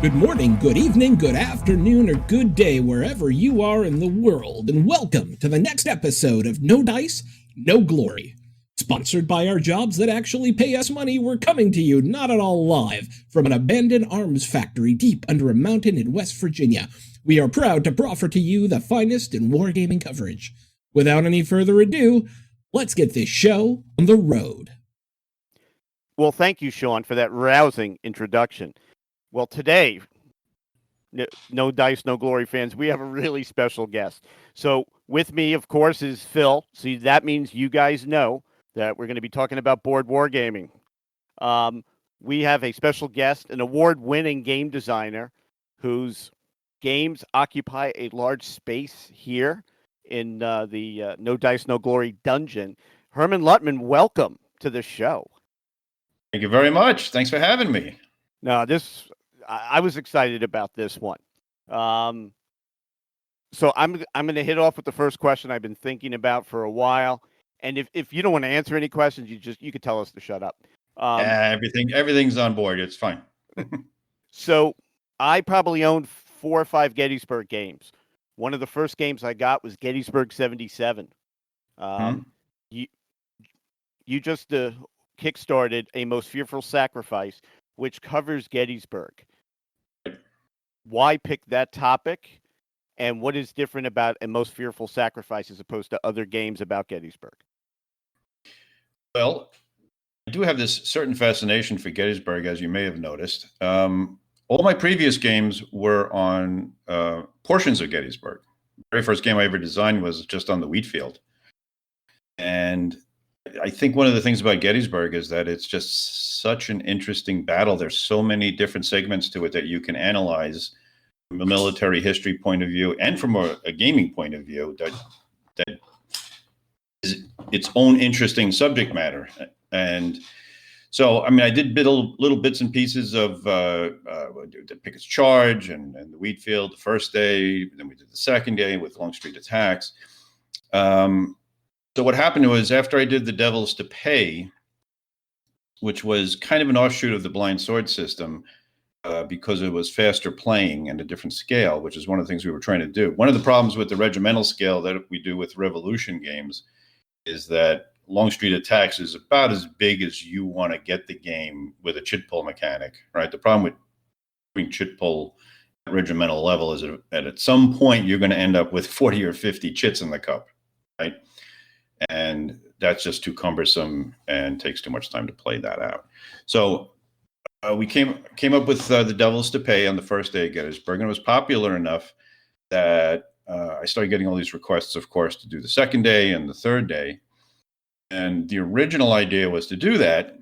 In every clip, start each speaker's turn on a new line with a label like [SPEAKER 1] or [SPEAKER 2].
[SPEAKER 1] Good morning, good evening, good afternoon, or good day, wherever you are in the world, and welcome to the next episode of No Dice, No Glory. Sponsored by our jobs that actually pay us money, we're coming to you not at all live from an abandoned arms factory deep under a mountain in West Virginia. We are proud to proffer to you the finest in wargaming coverage. Without any further ado, let's get this show on the road.
[SPEAKER 2] Well, thank you, Sean, for that rousing introduction. Well, today, no Dice, No Glory fans, we have a really special guest. So with me, of course, is Phil. See, that means you guys know that we're going to be talking about board wargaming. We have a special guest, an award-winning game designer whose games occupy a large space here in the No Dice, No Glory dungeon. Herman Luttmann, welcome to the show.
[SPEAKER 3] Thank you very much. Thanks for having me.
[SPEAKER 2] No, I was excited about this one. So I'm going to hit off with the first question I've been thinking about for a while. And if you don't want to answer any questions, you could tell us to shut up.
[SPEAKER 3] Everything's on board. It's fine.
[SPEAKER 2] So I probably owned 4 or 5 Gettysburg games. One of the first games I got was Gettysburg 77. You just kickstarted A Most Fearful Sacrifice, which covers Gettysburg. Why pick that topic, and what is different about A Most Fearful Sacrifice as opposed to other games about Gettysburg?
[SPEAKER 3] Well, I do have this certain fascination for Gettysburg, as you may have noticed. All my previous games were on portions of Gettysburg. The very first game I ever designed was just on the wheat field. And I think one of the things about Gettysburg is that it's just such an interesting battle. There's so many different segments to it that you can analyze from a military history point of view and from a gaming point of view that is its own interesting subject matter. And so, I mean, I did little bits and pieces of the Pickett's Charge and the wheat field the first day. Then we did the second day with Longstreet attacks. So what happened was after I did the Devils to Pay, which was kind of an offshoot of the blind sword system because it was faster playing and a different scale, which is one of the things we were trying to do. One of the problems with the regimental scale that we do with Revolution games is that Longstreet attacks is about as big as you want to get the game with a chit pull mechanic, right? The problem with doing chit pull at regimental level is that at some point you're going to end up with 40 or 50 chits in the cup, right? And that's just too cumbersome and takes too much time to play that out. So we came up with the Devils to Pay on the first day at Gettysburg, and it was popular enough that I started getting all these requests, of course, to do the second day and the third day. And the original idea was to do that.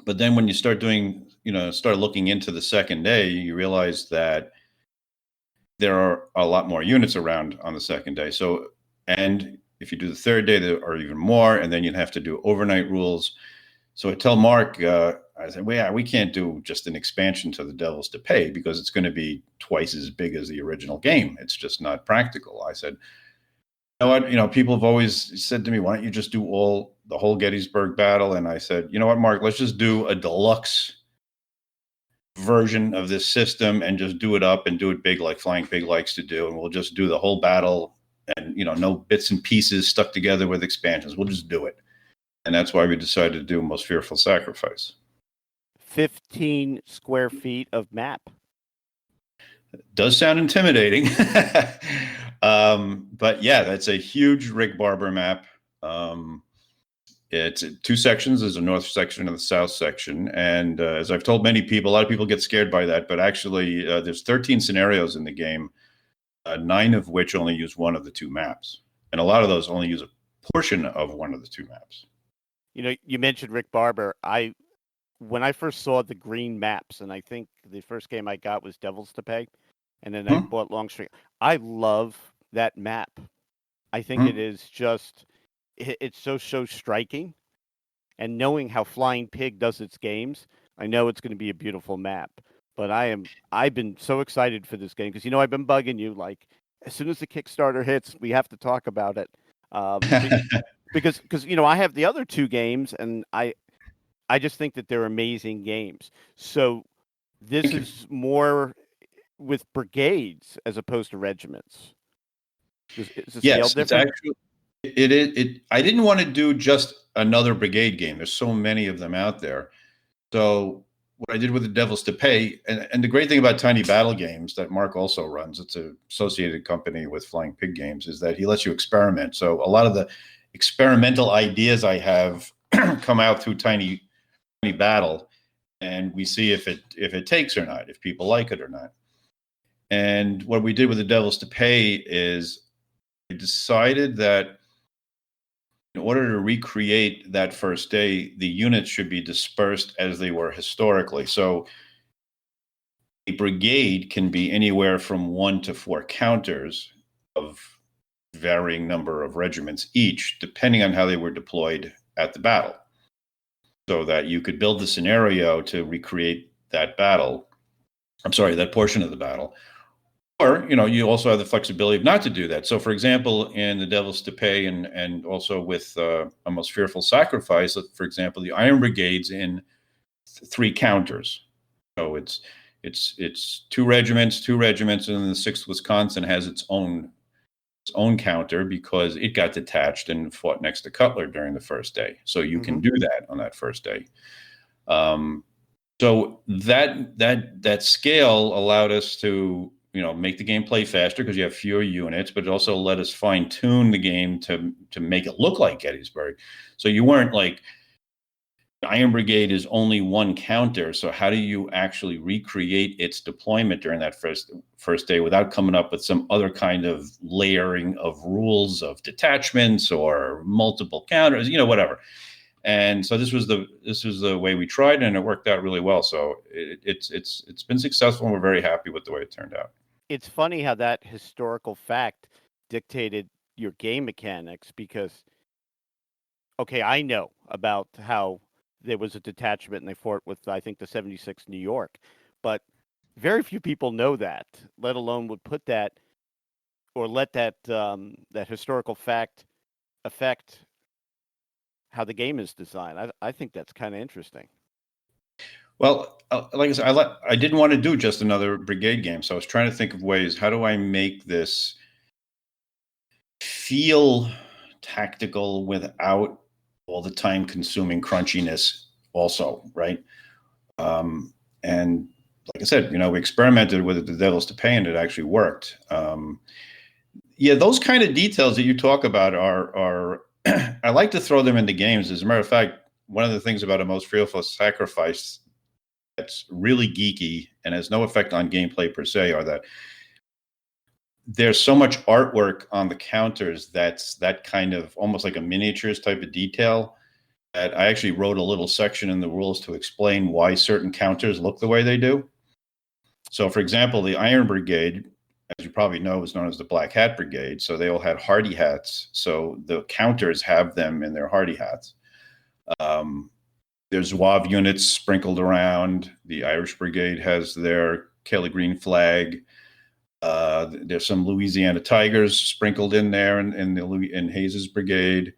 [SPEAKER 3] But then when you start looking into the second day, you realize that there are a lot more units around on the second day. And if you do the third day, there are even more, and then you'd have to do overnight rules. So I tell Mark, I said, well, yeah, we can't do just an expansion to the Devils to Pay because it's going to be twice as big as the original game. It's just not practical. I said, you know what? You know, people have always said to me, why don't you just do the whole Gettysburg battle? And I said, you know what, Mark, let's just do a deluxe version of this system and just do it up and do it big like Flying Pig likes to do. And we'll just do the whole battle. And, no bits and pieces stuck together with expansions. We'll just do it. And that's why we decided to do Most Fearful Sacrifice.
[SPEAKER 2] 15 square feet of map.
[SPEAKER 3] It does sound intimidating. But yeah, that's a huge Rick Barber map. It's 2 sections. There's a north section and the south section. And as I've told many people, a lot of people get scared by that. But actually, there's 13 scenarios in the game. 9 of which only use one of the 2 maps. And a lot of those only use a portion of one of the 2 maps.
[SPEAKER 2] You mentioned Rick Barber. When I first saw the green maps, and I think the first game I got was Devils to Pay, and then I bought Longstreet. I love that map. I think it is just, it's so striking. And knowing how Flying Pig does its games, I know it's going to be a beautiful map. But I've been so excited for this game because, I've been bugging you, like, as soon as the Kickstarter hits, we have to talk about it. Because I have the other 2 games, and I just think that they're amazing games. So This is more with brigades as opposed to regiments. Is the scale
[SPEAKER 3] Yes, it's
[SPEAKER 2] different?
[SPEAKER 3] actually it is. I didn't want to do just another brigade game. There's so many of them out there. So what I did with the Devils to Pay, and the great thing about Tiny Battle Games that Mark also runs, it's an associated company with Flying Pig Games, is that he lets you experiment. So a lot of the experimental ideas I have come out through Tiny Battle, and we see if it takes or not, if people like it or not. And what we did with the Devils to Pay is we decided that in order to recreate that first day, the units should be dispersed as they were historically. So a brigade can be anywhere from 1 to 4 counters of varying number of regiments each, depending on how they were deployed at the battle. So that you could build the scenario to recreate that battle. I'm sorry, that portion of the battle. Or, you also have the flexibility of not to do that. So, for example, in the Devils to Pay and also with A Most Fearful Sacrifice, for example, the Iron Brigade's in 3 counters. So it's 2 regiments, and then the 6th Wisconsin has its own counter because it got detached and fought next to Cutler during the first day. So you can do that on that first day. So that scale allowed us to make the game play faster because you have fewer units, but it also let us fine tune the game to make it look like Gettysburg. So you weren't like Iron Brigade is only 1 counter. So how do you actually recreate its deployment during that first day without coming up with some other kind of layering of rules of detachments or multiple counters, whatever. And so this was the way we tried, and it worked out really well. So it's been successful, and we're very happy with the way it turned out.
[SPEAKER 2] It's funny how that historical fact dictated your game mechanics because, okay, I know about how there was a detachment and they fought with, I think, the 76th New York, but very few people know that, let alone would put that or let that that historical fact affect how the game is designed. I think that's kind of interesting.
[SPEAKER 3] Well, like I said, I didn't want to do just another brigade game, so I was trying to think of ways. How do I make this feel tactical without all the time-consuming crunchiness? Also, right? And like I said, we experimented with the Devils to Pay, and it actually worked. Those kind of details that you talk about are I like to throw them into games. As a matter of fact, one of the things about A Most Fearful Sacrifice that's really geeky and has no effect on gameplay per se are that there's so much artwork on the counters that's that kind of almost like a miniatures type of detail that I actually wrote a little section in the rules to explain why certain counters look the way they do. So, for example, the Iron Brigade, as you probably know, is known as the Black Hat Brigade. So they all had hardy hats. So the counters have them in their hardy hats. There's Zouave units sprinkled around. The Irish Brigade has their Kelly Green flag. There's some Louisiana Tigers sprinkled in there in Hayes's Brigade.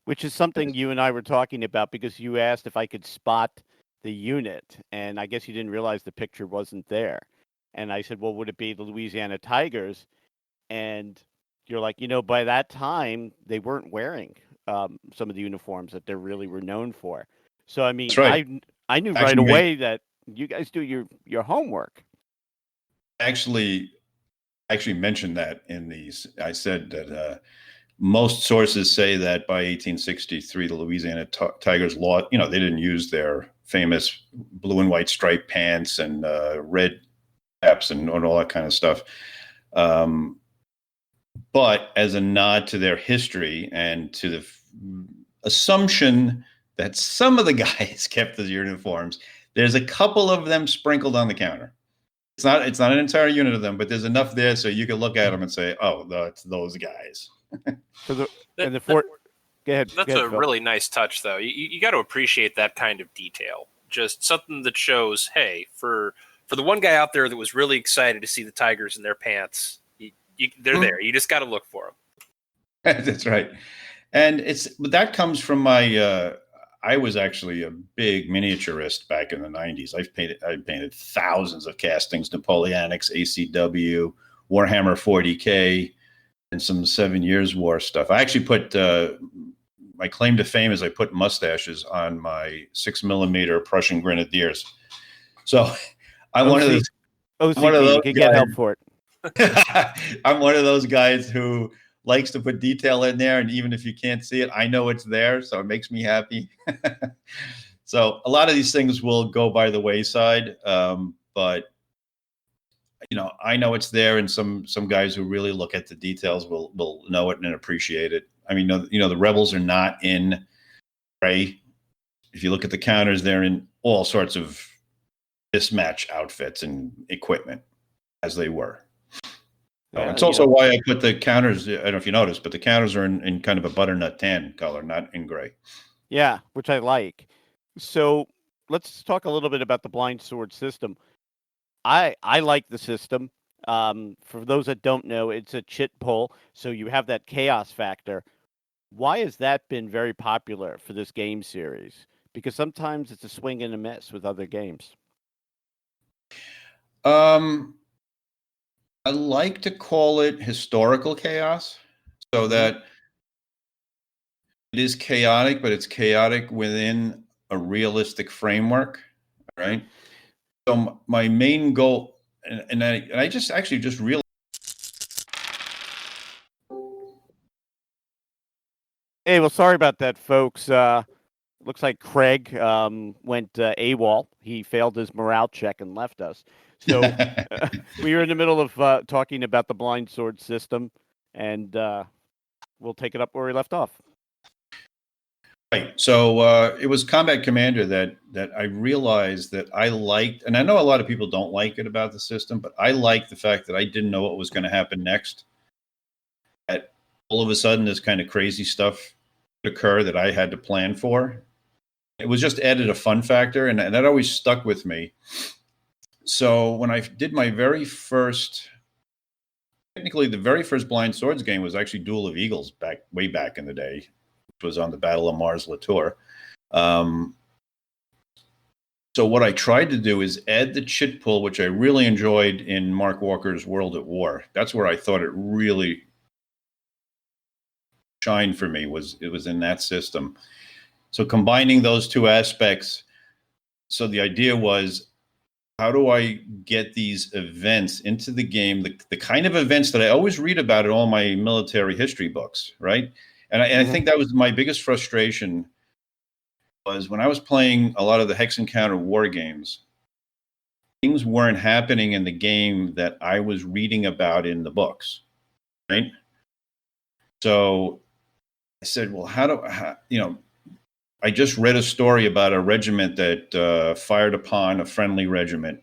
[SPEAKER 2] Which is something you and I were talking about because you asked if I could spot the unit, and I guess you didn't realize the picture wasn't there. And I said, well, would it be the Louisiana Tigers? And you're like, by that time, they weren't wearing some of the uniforms that they really were known for. So, I mean,
[SPEAKER 3] right.
[SPEAKER 2] I knew right away that you guys do your homework.
[SPEAKER 3] Actually mentioned that in these. I said that most sources say that by 1863, the Louisiana Tigers lost. They didn't use their famous blue and white striped pants and red caps and all that kind of stuff. But as a nod to their history and to the assumption that some of the guys kept the uniforms, there's a couple of them sprinkled on the counter. It's not an entire unit of them, but there's enough there so you can look at them and say, "Oh, that's those guys."
[SPEAKER 2] Go ahead.
[SPEAKER 4] That's a really nice touch, though. You got to appreciate that kind of detail. Just something that shows, hey, for the one guy out there that was really excited to see the Tigers in their pants, they're there. You just got to look for them.
[SPEAKER 3] That's right. And that comes from my I was actually a big miniaturist back in the 90s. I painted thousands of castings, Napoleonics, ACW, Warhammer 40K, and some 7 Years War stuff. I actually put my claim to fame is I put mustaches on my 6mm Prussian Grenadiers. So I'm one of those.
[SPEAKER 2] You can get help for it.
[SPEAKER 3] I'm one of those guys who likes to put detail in there, and even if you can't see it, I know it's there, so it makes me happy. So a lot of these things will go by the wayside, but I know it's there, and some guys who really look at the details will know it and appreciate it. I mean, the rebels are not in gray. If you look at the counters, they're in all sorts of mismatch outfits and equipment, as they were. It's also why I put the counters, I don't know if you noticed, but the counters are in kind of a butternut tan color, not in gray.
[SPEAKER 2] Yeah, which I like. So let's talk a little bit about the blind sword system. I like the system. For those that don't know, it's a chit pull, so you have that chaos factor. Why has that been very popular for this game series? Because sometimes it's a swing and a miss with other games.
[SPEAKER 3] I like to call it historical chaos, so that it is chaotic, but it's chaotic within a realistic framework, right? So my main goal, and I just realized.
[SPEAKER 2] Hey, well, sorry about that, folks. Looks like Craig went AWOL. He failed his morale check and left us. So we were in the middle of talking about the blind sword system, and we'll take it up where we left off.
[SPEAKER 3] Right. So it was Combat Commander that I realized that I liked, and I know a lot of people don't like it about the system, but I liked the fact that I didn't know what was going to happen next. That all of a sudden, this kind of crazy stuff would occur that I had to plan for. It was just added a fun factor, and that always stuck with me. So when I did my technically the very first Blind Swords game was actually Duel of Eagles way back in the day, which was on the Battle of Mars-Latour. So what I tried to do is add the chit pull, which I really enjoyed in Mark Walker's World at War. That's where I thought it really shined for me, was in that system. So combining those two aspects, so the idea was, how do I get these events into the game, the kind of events that I always read about in all my military history books, right? And I think that was my biggest frustration, was when I was playing a lot of the Hex Encounter war games, things weren't happening in the game that I was reading about in the books, right? So I said, well, I just read a story about a regiment that fired upon a friendly regiment.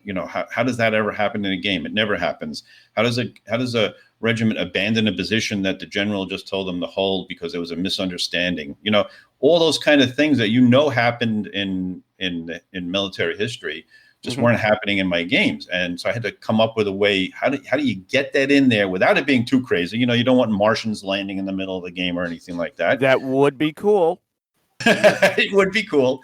[SPEAKER 3] How does that ever happen in a game? It never happens. How does a regiment abandon a position that the general just told them to hold because there was a misunderstanding? All those kind of things that happened in military history just weren't happening in my games. And so I had to come up with a way. How do you get that in there without it being too crazy? You don't want Martians landing in the middle of the game or anything like that.
[SPEAKER 2] That would be cool.
[SPEAKER 3] It would be cool.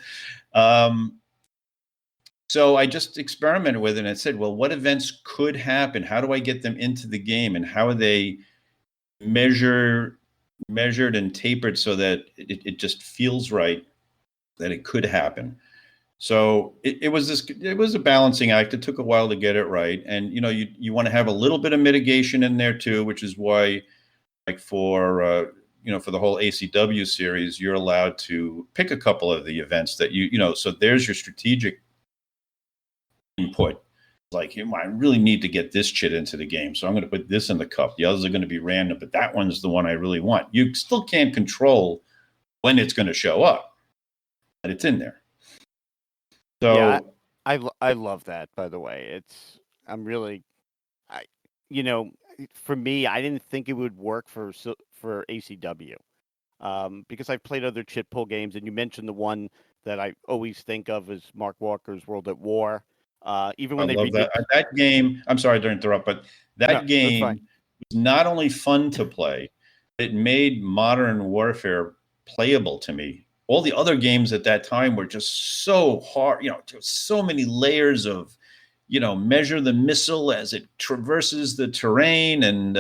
[SPEAKER 3] So I just experimented with it and I said, well, what events could happen? How do I get them into the game? And how are they measured and tapered so that it just feels right that it could happen? So it was a balancing act. It took a while to get it right. And, you want to have a little bit of mitigation in there too, which is why, like for the whole ACW series, you're allowed to pick a couple of the events that so there's your strategic input. Like, I really need to get this chit into the game, so I'm going to put this in the cup. The others are going to be random, but that one's the one I really want. You still can't control when it's going to show up, but it's in there. So
[SPEAKER 2] yeah, I love that, by the way. For me, I didn't think it would work for ACW because I've played other chit pull games, and you mentioned the one that I always think of as Mark Walker's World at War. Even when
[SPEAKER 3] I love that game. I'm sorry to interrupt, but that game was not only fun to play, it made modern warfare playable to me all the other games at that time were just so hard. So many layers of, measure the missile as it traverses the terrain and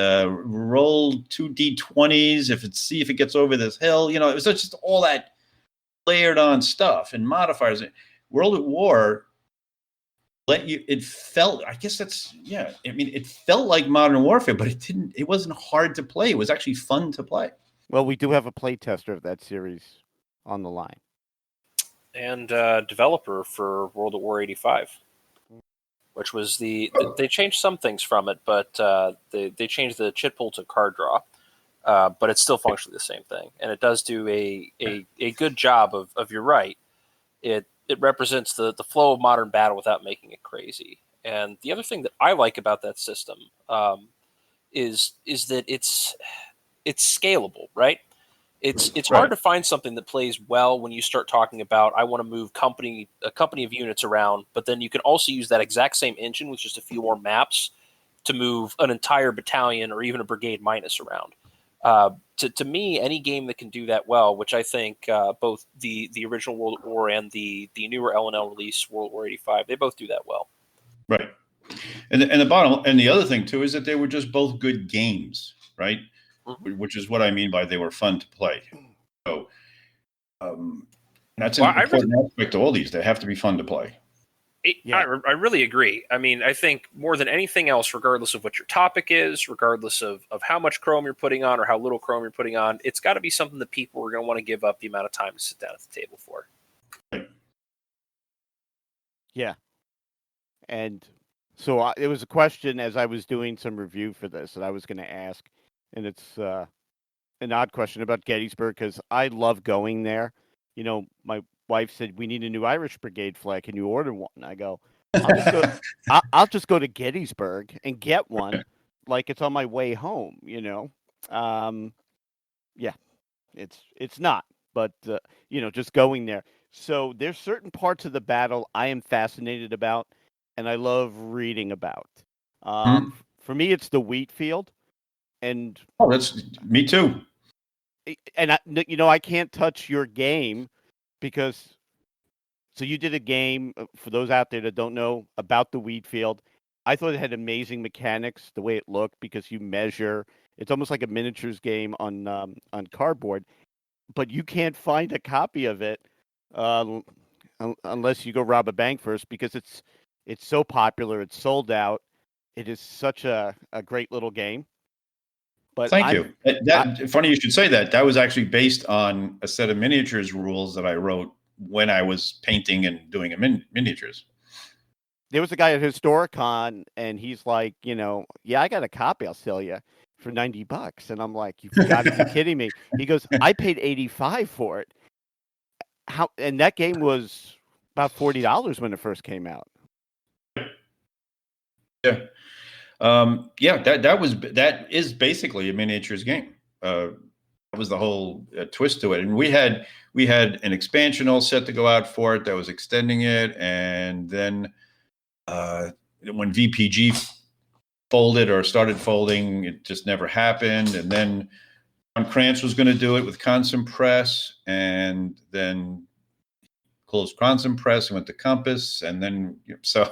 [SPEAKER 3] roll 2d20s see if it gets over this hill. It was just all that layered on stuff and modifiers. World at War it felt, I guess it felt like Modern Warfare, but it wasn't hard to play. It was actually fun to play.
[SPEAKER 2] Well, we do have a play tester of that series on the line.
[SPEAKER 4] And developer for World at War 85, which was they changed some things from it, but they changed the chit pull to card draw, but it's still functionally the same thing. And it does do a good job of, you're right, it represents the flow of modern battle without making it crazy. And the other thing that I like about that system is that it's scalable, right? It's hard to find something that plays well when you start talking about, I want to move a company of units around, but then you can also use that exact same engine with just a few more maps to move an entire battalion or even a brigade minus around. To me, any game that can do that well, which I think both the original World at War and the newer L&L release World War 85, they both do that well.
[SPEAKER 3] Right. And the other thing too is that they were just both good games, right? Mm-hmm. Which is what I mean by they were fun to play. So that's an important aspect of all these. They have to be fun to play.
[SPEAKER 4] I really agree. I mean, I think more than anything else, regardless of what your topic is, regardless of how much Chrome you're putting on or how little Chrome you're putting on, it's got to be something that people are going to want to give up the amount of time to sit down at the table for.
[SPEAKER 3] Right.
[SPEAKER 2] Yeah. And so it was a question as I was doing some review for this that I was going to ask. And it's an odd question about Gettysburg because I love going there. My wife said, we need a new Irish Brigade flag. Can you order one? I go, I'll just go to Gettysburg and get one like it's on my way home, Yeah, it's not. But, just going there. So there's certain parts of the battle I am fascinated about and I love reading about. For me, it's the wheat field. And
[SPEAKER 3] that's me too.
[SPEAKER 2] And I can't touch your game because. So you did a game for those out there that don't know about the wheat field. I thought it had amazing mechanics, the way it looked, because you measure. It's almost like a miniatures game on cardboard, but you can't find a copy of it unless you go rob a bank first because it's so popular. It's sold out. It is such a great little game. But
[SPEAKER 3] thank you. Funny you should say that. That was actually based on a set of miniatures rules that I wrote when I was painting and doing miniatures.
[SPEAKER 2] There was a guy at Historicon, and he's like, yeah, I got a copy. I'll sell you for $90. And I'm like, you've got to be kidding me. He goes, I paid $85 for it. And that game was about $40 when it first came out.
[SPEAKER 3] Yeah. That is basically a miniatures game. That was the whole twist to it. And we had an expansion all set to go out for it that was extending it. And then when VPG folded or started folding, it just never happened. And then John Krantz was going to do it with Consum Press, and then closed Consum Press and went to Compass, and then so.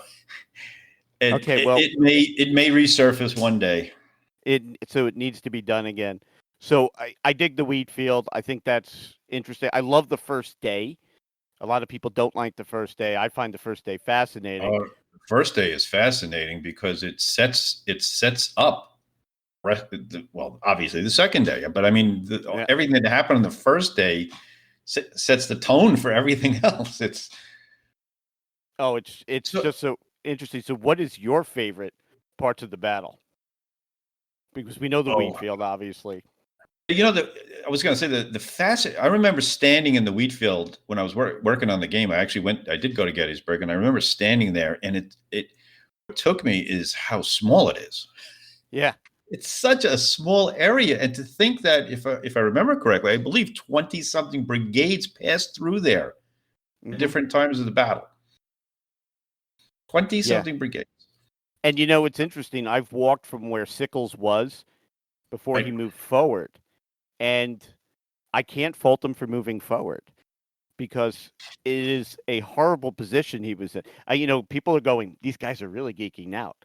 [SPEAKER 3] It may resurface one day.
[SPEAKER 2] So it needs to be done again. So I dig the wheat field. I think that's interesting. I love the first day. A lot of people don't like the first day. I find the first day fascinating.
[SPEAKER 3] The first day is fascinating because it sets up. Well, obviously the second day, but I mean everything that happened on the first day sets the tone for everything else. It's
[SPEAKER 2] just so interesting. So what is your favorite parts of the battle? Because we know the wheat field, obviously.
[SPEAKER 3] I was going to say I remember standing in the wheat field when I was working on the game. I did go to Gettysburg, and I remember standing there, and what took me is how small it is.
[SPEAKER 2] Yeah.
[SPEAKER 3] It's such a small area. And to think that if I remember correctly, I believe 20 something brigades passed through there at different times of the battle. 20-something brigades.
[SPEAKER 2] And it's interesting. I've walked from where Sickles was before he moved forward. And I can't fault him for moving forward. because it is a horrible position he was in. People are going, these guys are really geeking out.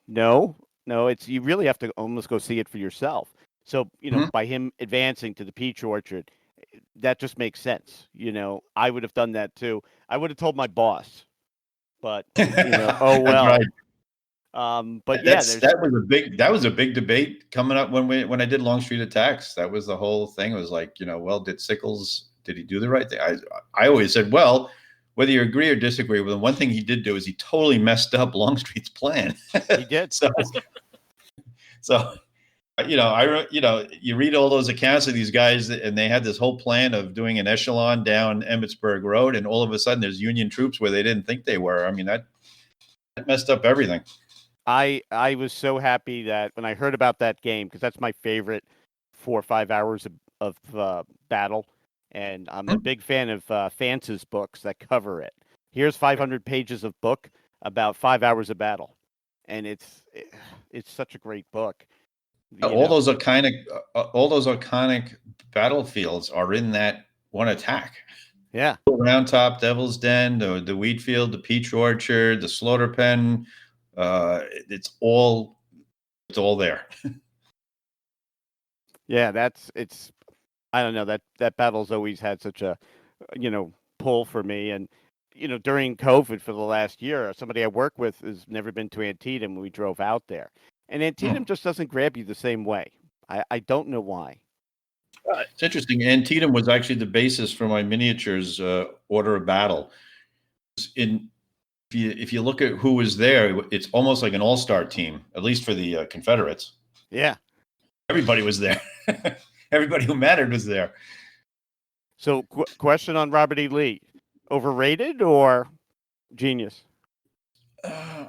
[SPEAKER 2] No, it's you really have to almost go see it for yourself. So, by him advancing to the peach orchard, that just makes sense. I would have done that too. I would have told my boss, but oh well.
[SPEAKER 3] Right.
[SPEAKER 2] But yeah,
[SPEAKER 3] that was a big debate coming up when I did Longstreet Attacks. That was the whole thing. It was like, did he do the right thing? I always said, well, whether you agree or disagree with him, one thing he did do is he totally messed up Longstreet's plan.
[SPEAKER 2] He did.
[SPEAKER 3] so you read all those accounts of these guys, and they had this whole plan of doing an echelon down Emmitsburg Road, and all of a sudden there's Union troops where they didn't think they were. I mean, that messed up everything.
[SPEAKER 2] I was so happy that when I heard about that game, because that's my favorite 4 or 5 hours of battle, and I'm a big fan of Fance's books that cover it. Here's 500 pages of book about 5 hours of battle, and it's such a great book.
[SPEAKER 3] All those iconic battlefields are in that one attack.
[SPEAKER 2] Yeah,
[SPEAKER 3] Round Top, Devil's Den, the wheat field, the peach orchard, the slaughter pen. It's all there.
[SPEAKER 2] Yeah, I don't know, that battle's always had such a pull for me. And during COVID for the last year, somebody I work with has never been to Antietam. We drove out there, and Antietam just doesn't grab you the same way. I don't know why.
[SPEAKER 3] It's interesting. Antietam was actually the basis for my miniatures order of battle. If you look at who was there, it's almost like an all-star team, at least for the Confederates.
[SPEAKER 2] Yeah.
[SPEAKER 3] Everybody was there. Everybody who mattered was there.
[SPEAKER 2] So question on Robert E. Lee. Overrated or genius?
[SPEAKER 3] I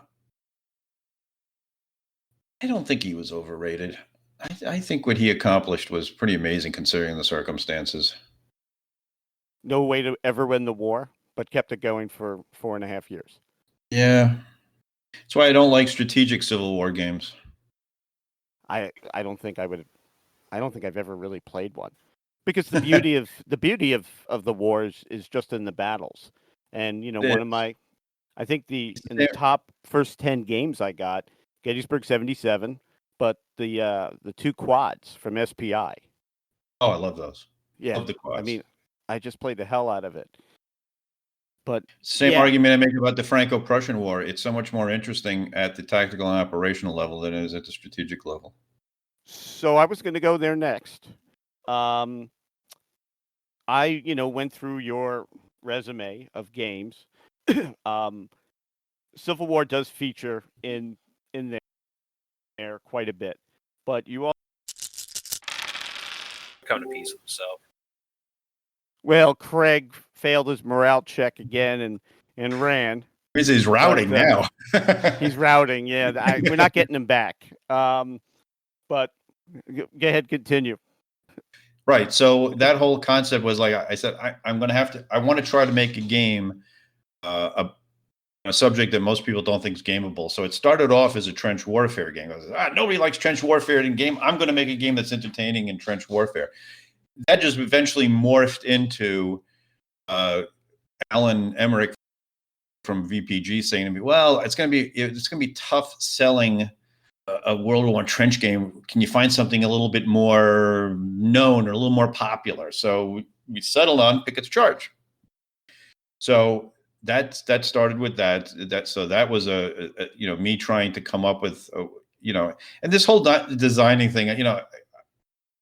[SPEAKER 3] don't think he was overrated. I think what he accomplished was pretty amazing considering the circumstances.
[SPEAKER 2] No way to ever win the war, but kept it going for 4.5 years.
[SPEAKER 3] Yeah. That's why I don't like strategic Civil War games.
[SPEAKER 2] I don't think I've ever really played one, because the beauty of the wars is just in the battles. And I think in the top first 10 games I got, Gettysburg 77, but the 2 quads from SPI.
[SPEAKER 3] Oh, I love those.
[SPEAKER 2] Yeah.
[SPEAKER 3] Love the quads.
[SPEAKER 2] I mean, I just played the hell out of it. But
[SPEAKER 3] same argument I make about the Franco-Prussian War. It's so much more interesting at the tactical and operational level than it is at the strategic level.
[SPEAKER 2] So I was going to go there next. I went through your resume of games. Civil War does feature in there quite a bit, but you all
[SPEAKER 4] come to peace with himself.
[SPEAKER 2] Well, Craig failed his morale check again and ran.
[SPEAKER 3] He's routing now.
[SPEAKER 2] He's routing. Yeah, we're not getting him back. But go ahead, continue.
[SPEAKER 3] Right. So that whole concept was like I said, I want to try to make a game, a subject that most people don't think is gameable. So it started off as a trench warfare game. Nobody likes trench warfare in game. I'm going to make a game that's entertaining in trench warfare. That just eventually morphed into Alan Emmerich from VPG saying to me, "Well, it's going to be tough selling a World War I trench game. Can you find something a little bit more known or a little more popular?" So we settled on Pickett's Charge. So that started with that. So that was me trying to come up with and this whole designing thing.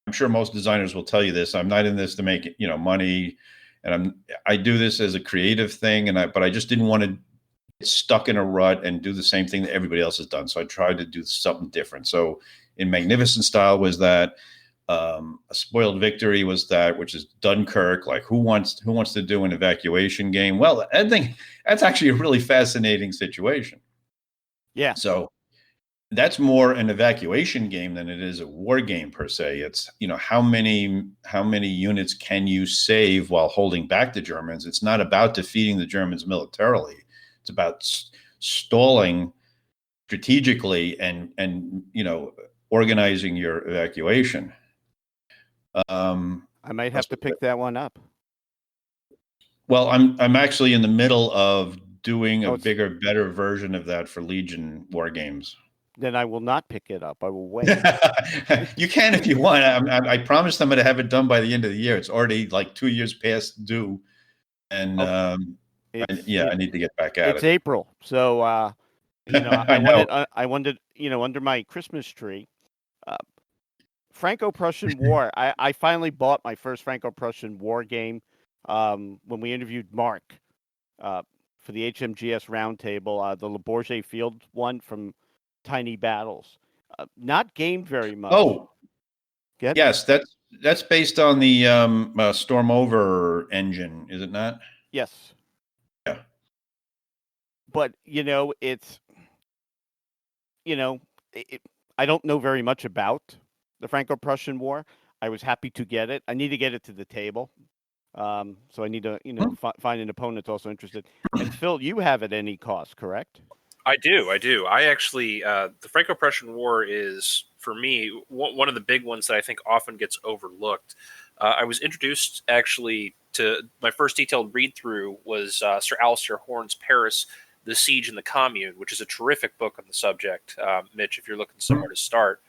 [SPEAKER 3] I'm sure most designers will tell you this. I'm not in this to make money, and I do this as a creative thing. But I just didn't want to get stuck in a rut and do the same thing that everybody else has done. So I tried to do something different. So in Magnificent Style was that, A Spoiled Victory was that, which is Dunkirk. Like who wants to do an evacuation game? Well, I think that's actually a really fascinating situation.
[SPEAKER 2] Yeah.
[SPEAKER 3] So that's more an evacuation game than it is a war game per se. It's, how many units can you save while holding back the Germans? It's not about defeating the Germans militarily. It's about stalling strategically and organizing your evacuation.
[SPEAKER 2] I might have to pick that one up.
[SPEAKER 3] Well, I'm actually in the middle of doing a
[SPEAKER 2] Oh, it's-
[SPEAKER 3] bigger, better version of that for Legion War Games.
[SPEAKER 2] Then I will not pick it up. I will wait.
[SPEAKER 3] You can if you want. I promised I'm going to have it done by the end of the year. It's already like 2 years past due, and
[SPEAKER 2] Oh,
[SPEAKER 3] I need to get back at
[SPEAKER 2] it's
[SPEAKER 3] it.
[SPEAKER 2] April, so
[SPEAKER 3] I know.
[SPEAKER 2] I wanted under my Christmas tree. Uh, Franco-Prussian War. I finally bought my first Franco-Prussian War game when we interviewed Mark for the HMGS Roundtable, the Le Bourget Field one from Tiny Battles. Not gamed very much.
[SPEAKER 3] Oh, yes, that's based on the Storm Over engine, is it not?
[SPEAKER 2] Yes.
[SPEAKER 3] Yeah.
[SPEAKER 2] But it's I don't know very much about the Franco-Prussian War. I was happy to get it. I need to get it to the table. So I need to, find an opponent that's also interested. And Phil, you have at any cost, correct?
[SPEAKER 4] I do. I actually, the Franco-Prussian War is, for me, one of the big ones that I think often gets overlooked. I was introduced, actually, to my first detailed read-through was Sir Alistair Horne's Paris, The Siege and the Commune, which is a terrific book on the subject, Mitch, if you're looking somewhere to start.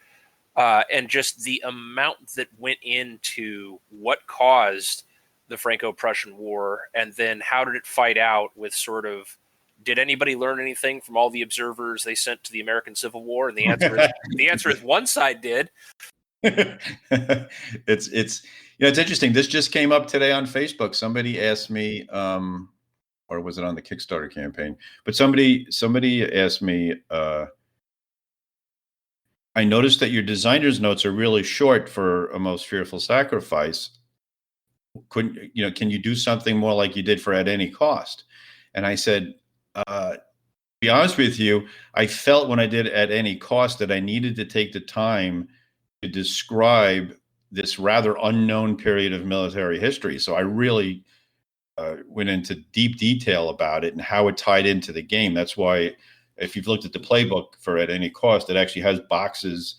[SPEAKER 4] And just the amount that went into what caused the Franco-Prussian War, and then how did it fight out with sort of, did anybody learn anything from all the observers they sent to the American Civil War? And the answer is one side did.
[SPEAKER 3] It's interesting. This just came up today on Facebook. Somebody asked me, or was it on the Kickstarter campaign? But somebody asked me, I noticed that your designer's notes are really short for A Most Fearful Sacrifice. Can you do something more like you did for At Any Cost? And I said, to be honest with you, I felt when I did At Any Cost that I needed to take the time to describe this rather unknown period of military history. So I really went into deep detail about it and how it tied into the game. That's why, if you've looked at the playbook for At Any Cost, it actually has boxes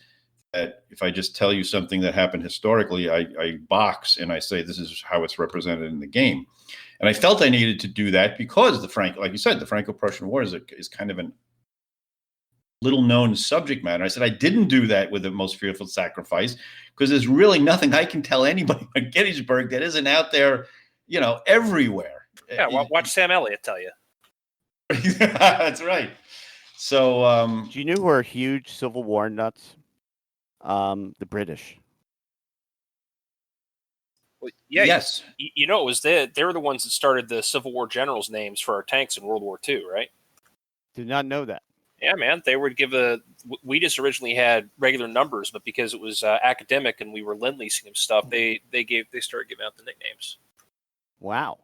[SPEAKER 3] that if I just tell you something that happened historically, I box and I say this is how it's represented in the game. And I felt I needed to do that because like you said, the Franco-Prussian War is kind of an little known subject matter. I said I didn't do that with The Most Fearful Sacrifice because there's really nothing I can tell anybody at Gettysburg that isn't out there, everywhere.
[SPEAKER 4] Yeah, watch Sam Elliott tell you.
[SPEAKER 3] That's right. So,
[SPEAKER 2] do you know who are huge Civil War nuts? The British.
[SPEAKER 4] Well, yeah.
[SPEAKER 3] Yes.
[SPEAKER 4] It was they were the ones that started the Civil War generals' names for our tanks in World War II, right?
[SPEAKER 2] Did not know that.
[SPEAKER 4] Yeah, man. They would we just originally had regular numbers, but because it was academic and we were lend-leasing them stuff, they started giving out the nicknames.
[SPEAKER 2] Wow.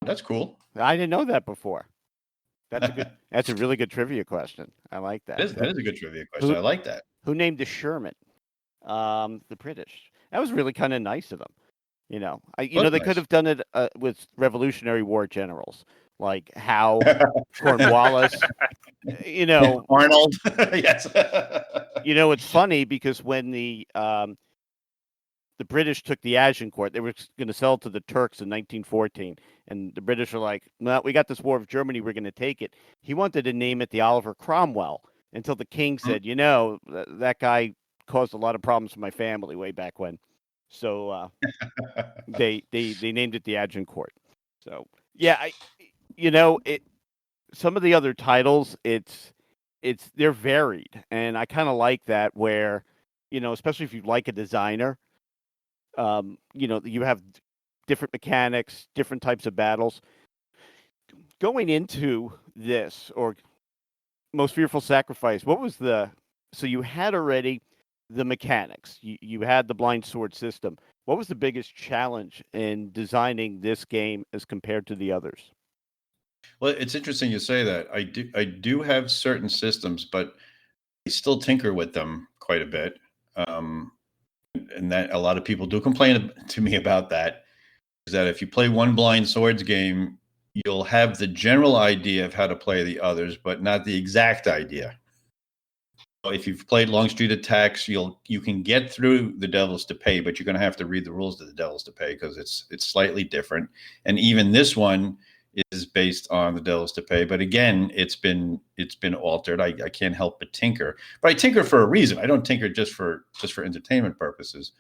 [SPEAKER 3] That's cool.
[SPEAKER 2] I didn't know that before. That's a really good trivia question. I like that.
[SPEAKER 3] That is a good trivia question. I like that.
[SPEAKER 2] Who named the Sherman? The British. That was really kind of nice of them. They could have done it with Revolutionary War generals like Howe, Cornwallis.
[SPEAKER 3] Arnold. Yes.
[SPEAKER 2] It's funny because when the British took the Agincourt, they were going to sell it to the Turks in 1914. And the British are like, "No, we got this war of Germany. We're going to take it." He wanted to name it the Oliver Cromwell until the king said, that guy caused a lot of problems for my family way back when. So they named it the Agincourt. So yeah, some of the other titles, they're varied, and I kind of like that where, especially if you like a designer, you have different mechanics, different types of battles. Going into this, or Most Fearful Sacrifice, so you had already the mechanics. You had the blind sword system. What was the biggest challenge in designing this game as compared to the others?
[SPEAKER 3] Well, it's interesting you say that. I do have certain systems, but I still tinker with them quite a bit. And that a lot of people do complain to me about that, is that if you play one blind swords game, you'll have the general idea of how to play the others, but not the exact idea. If you've played Long Street Attacks, you can get through the Devils to Pay, but you're going to have to read the rules to the Devils to Pay because it's slightly different. And even this one is based on the Devils to Pay, but again, it's been altered. I can't help but tinker, but I tinker for a reason. I don't tinker just for entertainment purposes.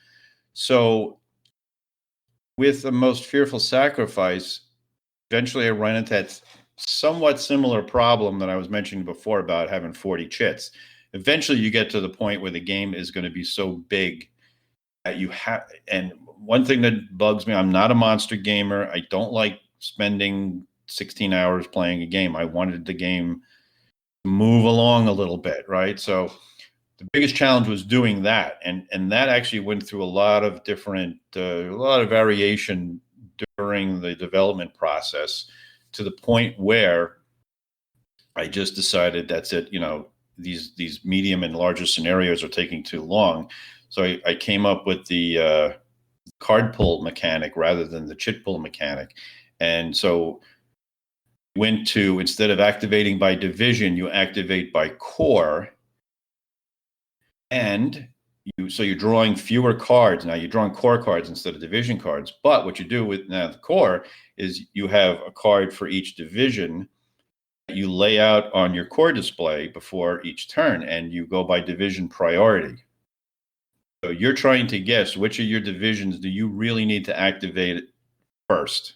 [SPEAKER 3] So with The Most Fearful Sacrifice, eventually I run into that somewhat similar problem that I was mentioning before about having 40 chits. Eventually you get to the point where the game is going to be so big that you have, and one thing that bugs me, I'm not a monster gamer. I don't like spending 16 hours playing a game. I wanted the game to move along a little bit, right? So the biggest challenge was doing that. And that actually went through a lot of different, a lot of variation during the development process to the point where I just decided that's it, these medium and larger scenarios are taking too long. So I came up with the card pull mechanic rather than the chit pull mechanic. And so went to, instead of activating by division, you activate by core. And so you're drawing fewer cards. Now you're drawing core cards instead of division cards. But what you do with now the core is you have a card for each division you lay out on your core display before each turn, and you go by division priority. So you're trying to guess which of your divisions do you really need to activate first.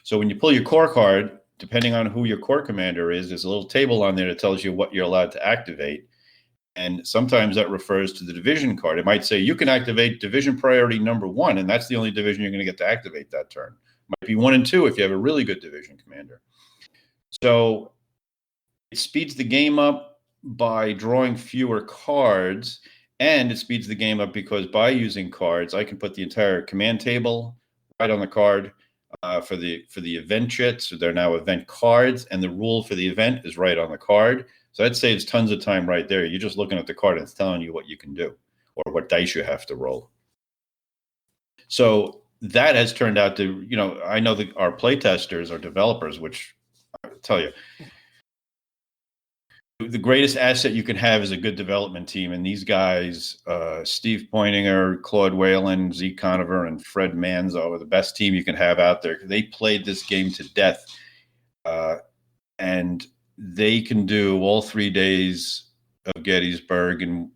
[SPEAKER 3] So when you pull your core card, depending on who your core commander is, there's a little table on there that tells you what you're allowed to activate. And sometimes that refers to the division card. It might say you can activate division priority number 1, and that's the only division you're going to get to activate that turn. Might be 1 and 2 if you have a really good division commander. So it speeds the game up by drawing fewer cards, and it speeds the game up because by using cards, I can put the entire command table right on the card for the event chits. So they're now event cards, and the rule for the event is right on the card. So that saves tons of time right there. You're just looking at the card and it's telling you what you can do or what dice you have to roll. So that has turned out to, I know that our playtesters, our developers, which I tell you, the greatest asset you can have is a good development team. And these guys, Steve Pointinger, Claude Whalen, Zeke Conover, and Fred Manzo are the best team you can have out there. They played this game to death. And they can do all 3 days of Gettysburg in,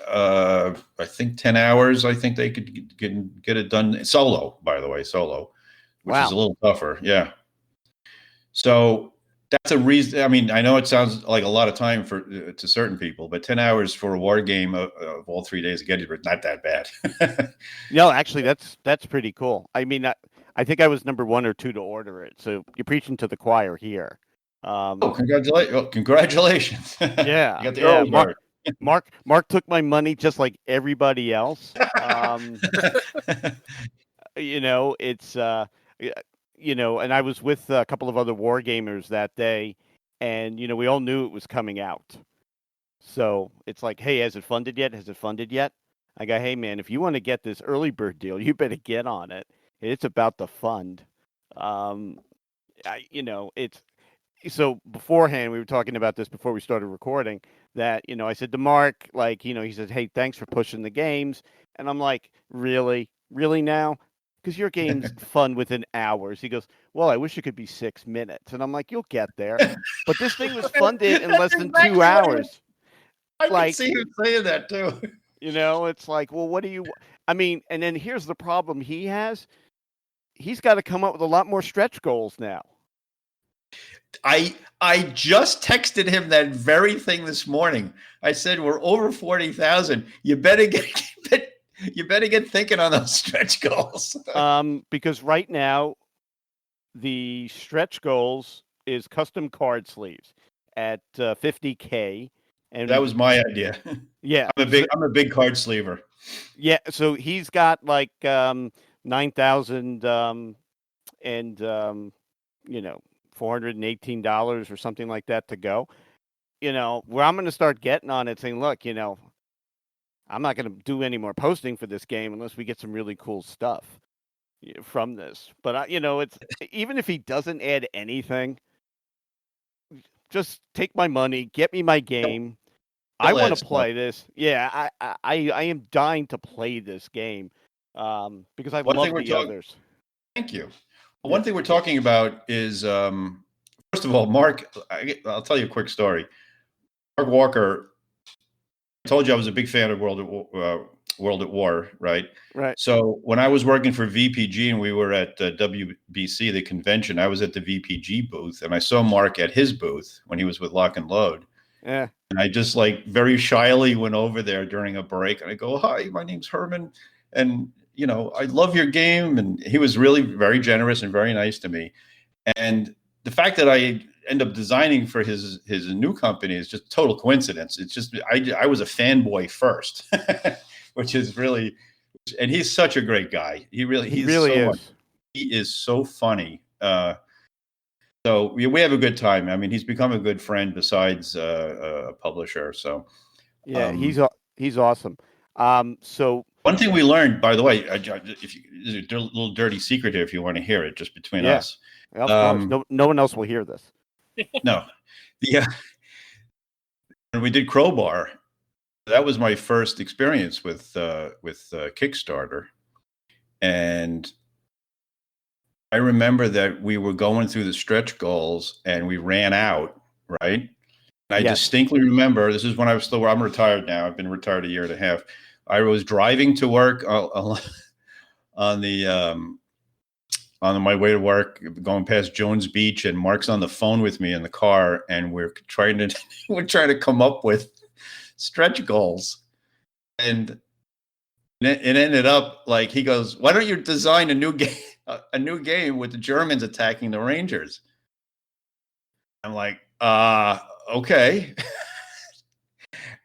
[SPEAKER 3] I think 10 hours. I think they could get it done solo, by the way, which is a little tougher. Yeah. So that's a reason. I mean, I know it sounds like a lot of time to certain people, but 10 hours for a war game of all 3 days of Gettysburg, not that bad.
[SPEAKER 2] No, actually, that's pretty cool. I mean, I think I was number 1 or 2 to order it. So you're preaching to the choir here.
[SPEAKER 3] Congratulations.
[SPEAKER 2] Yeah.
[SPEAKER 3] You got the early bird.
[SPEAKER 2] Mark took my money just like everybody else. It's and I was with a couple of other war gamers that day, and we all knew it was coming out. So it's like, hey, has it funded yet? I go, hey man, if you want to get this early bird deal, you better get on it. It's about the fund. It's so beforehand, we were talking about this before we started recording, that, I said to Mark, he said, hey, thanks for pushing the games. And I'm like, really now? Because your game's fun within hours. He goes, well, I wish it could be 6 minutes. And I'm like, you'll get there. But this thing was funded in less than 2 hours.
[SPEAKER 3] I can see him saying that too.
[SPEAKER 2] It's like, well, what do you, and then here's the problem he has. He's got to come up with a lot more stretch goals now.
[SPEAKER 3] I just texted him that very thing this morning. I said, we're over 40,000. You better get thinking on those stretch goals.
[SPEAKER 2] Because right now the stretch goals is custom card sleeves at 50K. And
[SPEAKER 3] that was my idea.
[SPEAKER 2] Yeah.
[SPEAKER 3] I'm a big card sleever.
[SPEAKER 2] Yeah. So he's got like 9,000 and $418 or something like that to go. Where I'm going to start getting on it saying, look, I'm not going to do any more posting for this game unless we get some really cool stuff from this. But, it's even if he doesn't add anything, just take my money, get me my game. I want
[SPEAKER 3] that
[SPEAKER 2] to play
[SPEAKER 3] stuff.
[SPEAKER 2] this. Yeah, I am dying to play this game because I
[SPEAKER 3] One thing
[SPEAKER 2] love
[SPEAKER 3] we're
[SPEAKER 2] the
[SPEAKER 3] talking.
[SPEAKER 2] others.
[SPEAKER 3] Thank you. Well,
[SPEAKER 2] Yeah.
[SPEAKER 3] one thing we're talking about is, first of all, Mark. I'll tell you a quick story. Mark Walker. I told you I was a big fan of World at War, right?
[SPEAKER 2] Right.
[SPEAKER 3] So when I was working for VPG and we were at WBC, the convention, I was at the VPG booth and I saw Mark at his booth when he was with Lock and Load.
[SPEAKER 2] Yeah.
[SPEAKER 3] And I just like very shyly went over there during a break and I go, "Hi, my name's Herman. And, I love your game." And he was really very generous and very nice to me. And the fact that I end up designing for his new company is just total coincidence. It's just, I was a fanboy first, which is really, and he's such a great guy. He really is. He is so funny. So we have a good time. I mean, he's become a good friend besides a publisher. So
[SPEAKER 2] yeah, he's awesome. So
[SPEAKER 3] one thing we learned, by the way, there's a little dirty secret here if you want to hear it, just between us.
[SPEAKER 2] Of course, no one else will hear this.
[SPEAKER 3] No, when we did Crowbar, that was my first experience with Kickstarter, and I remember that we were going through the stretch goals and we ran out, right? And I distinctly remember, this is when I'm retired now. I've been retired a year and a half. I was driving to work on my way to work, going past Jones Beach, and Mark's on the phone with me in the car, and we're trying to come up with stretch goals. And it ended up like he goes, "Why don't you design a new game with the Germans attacking the Rangers?" I'm like, okay.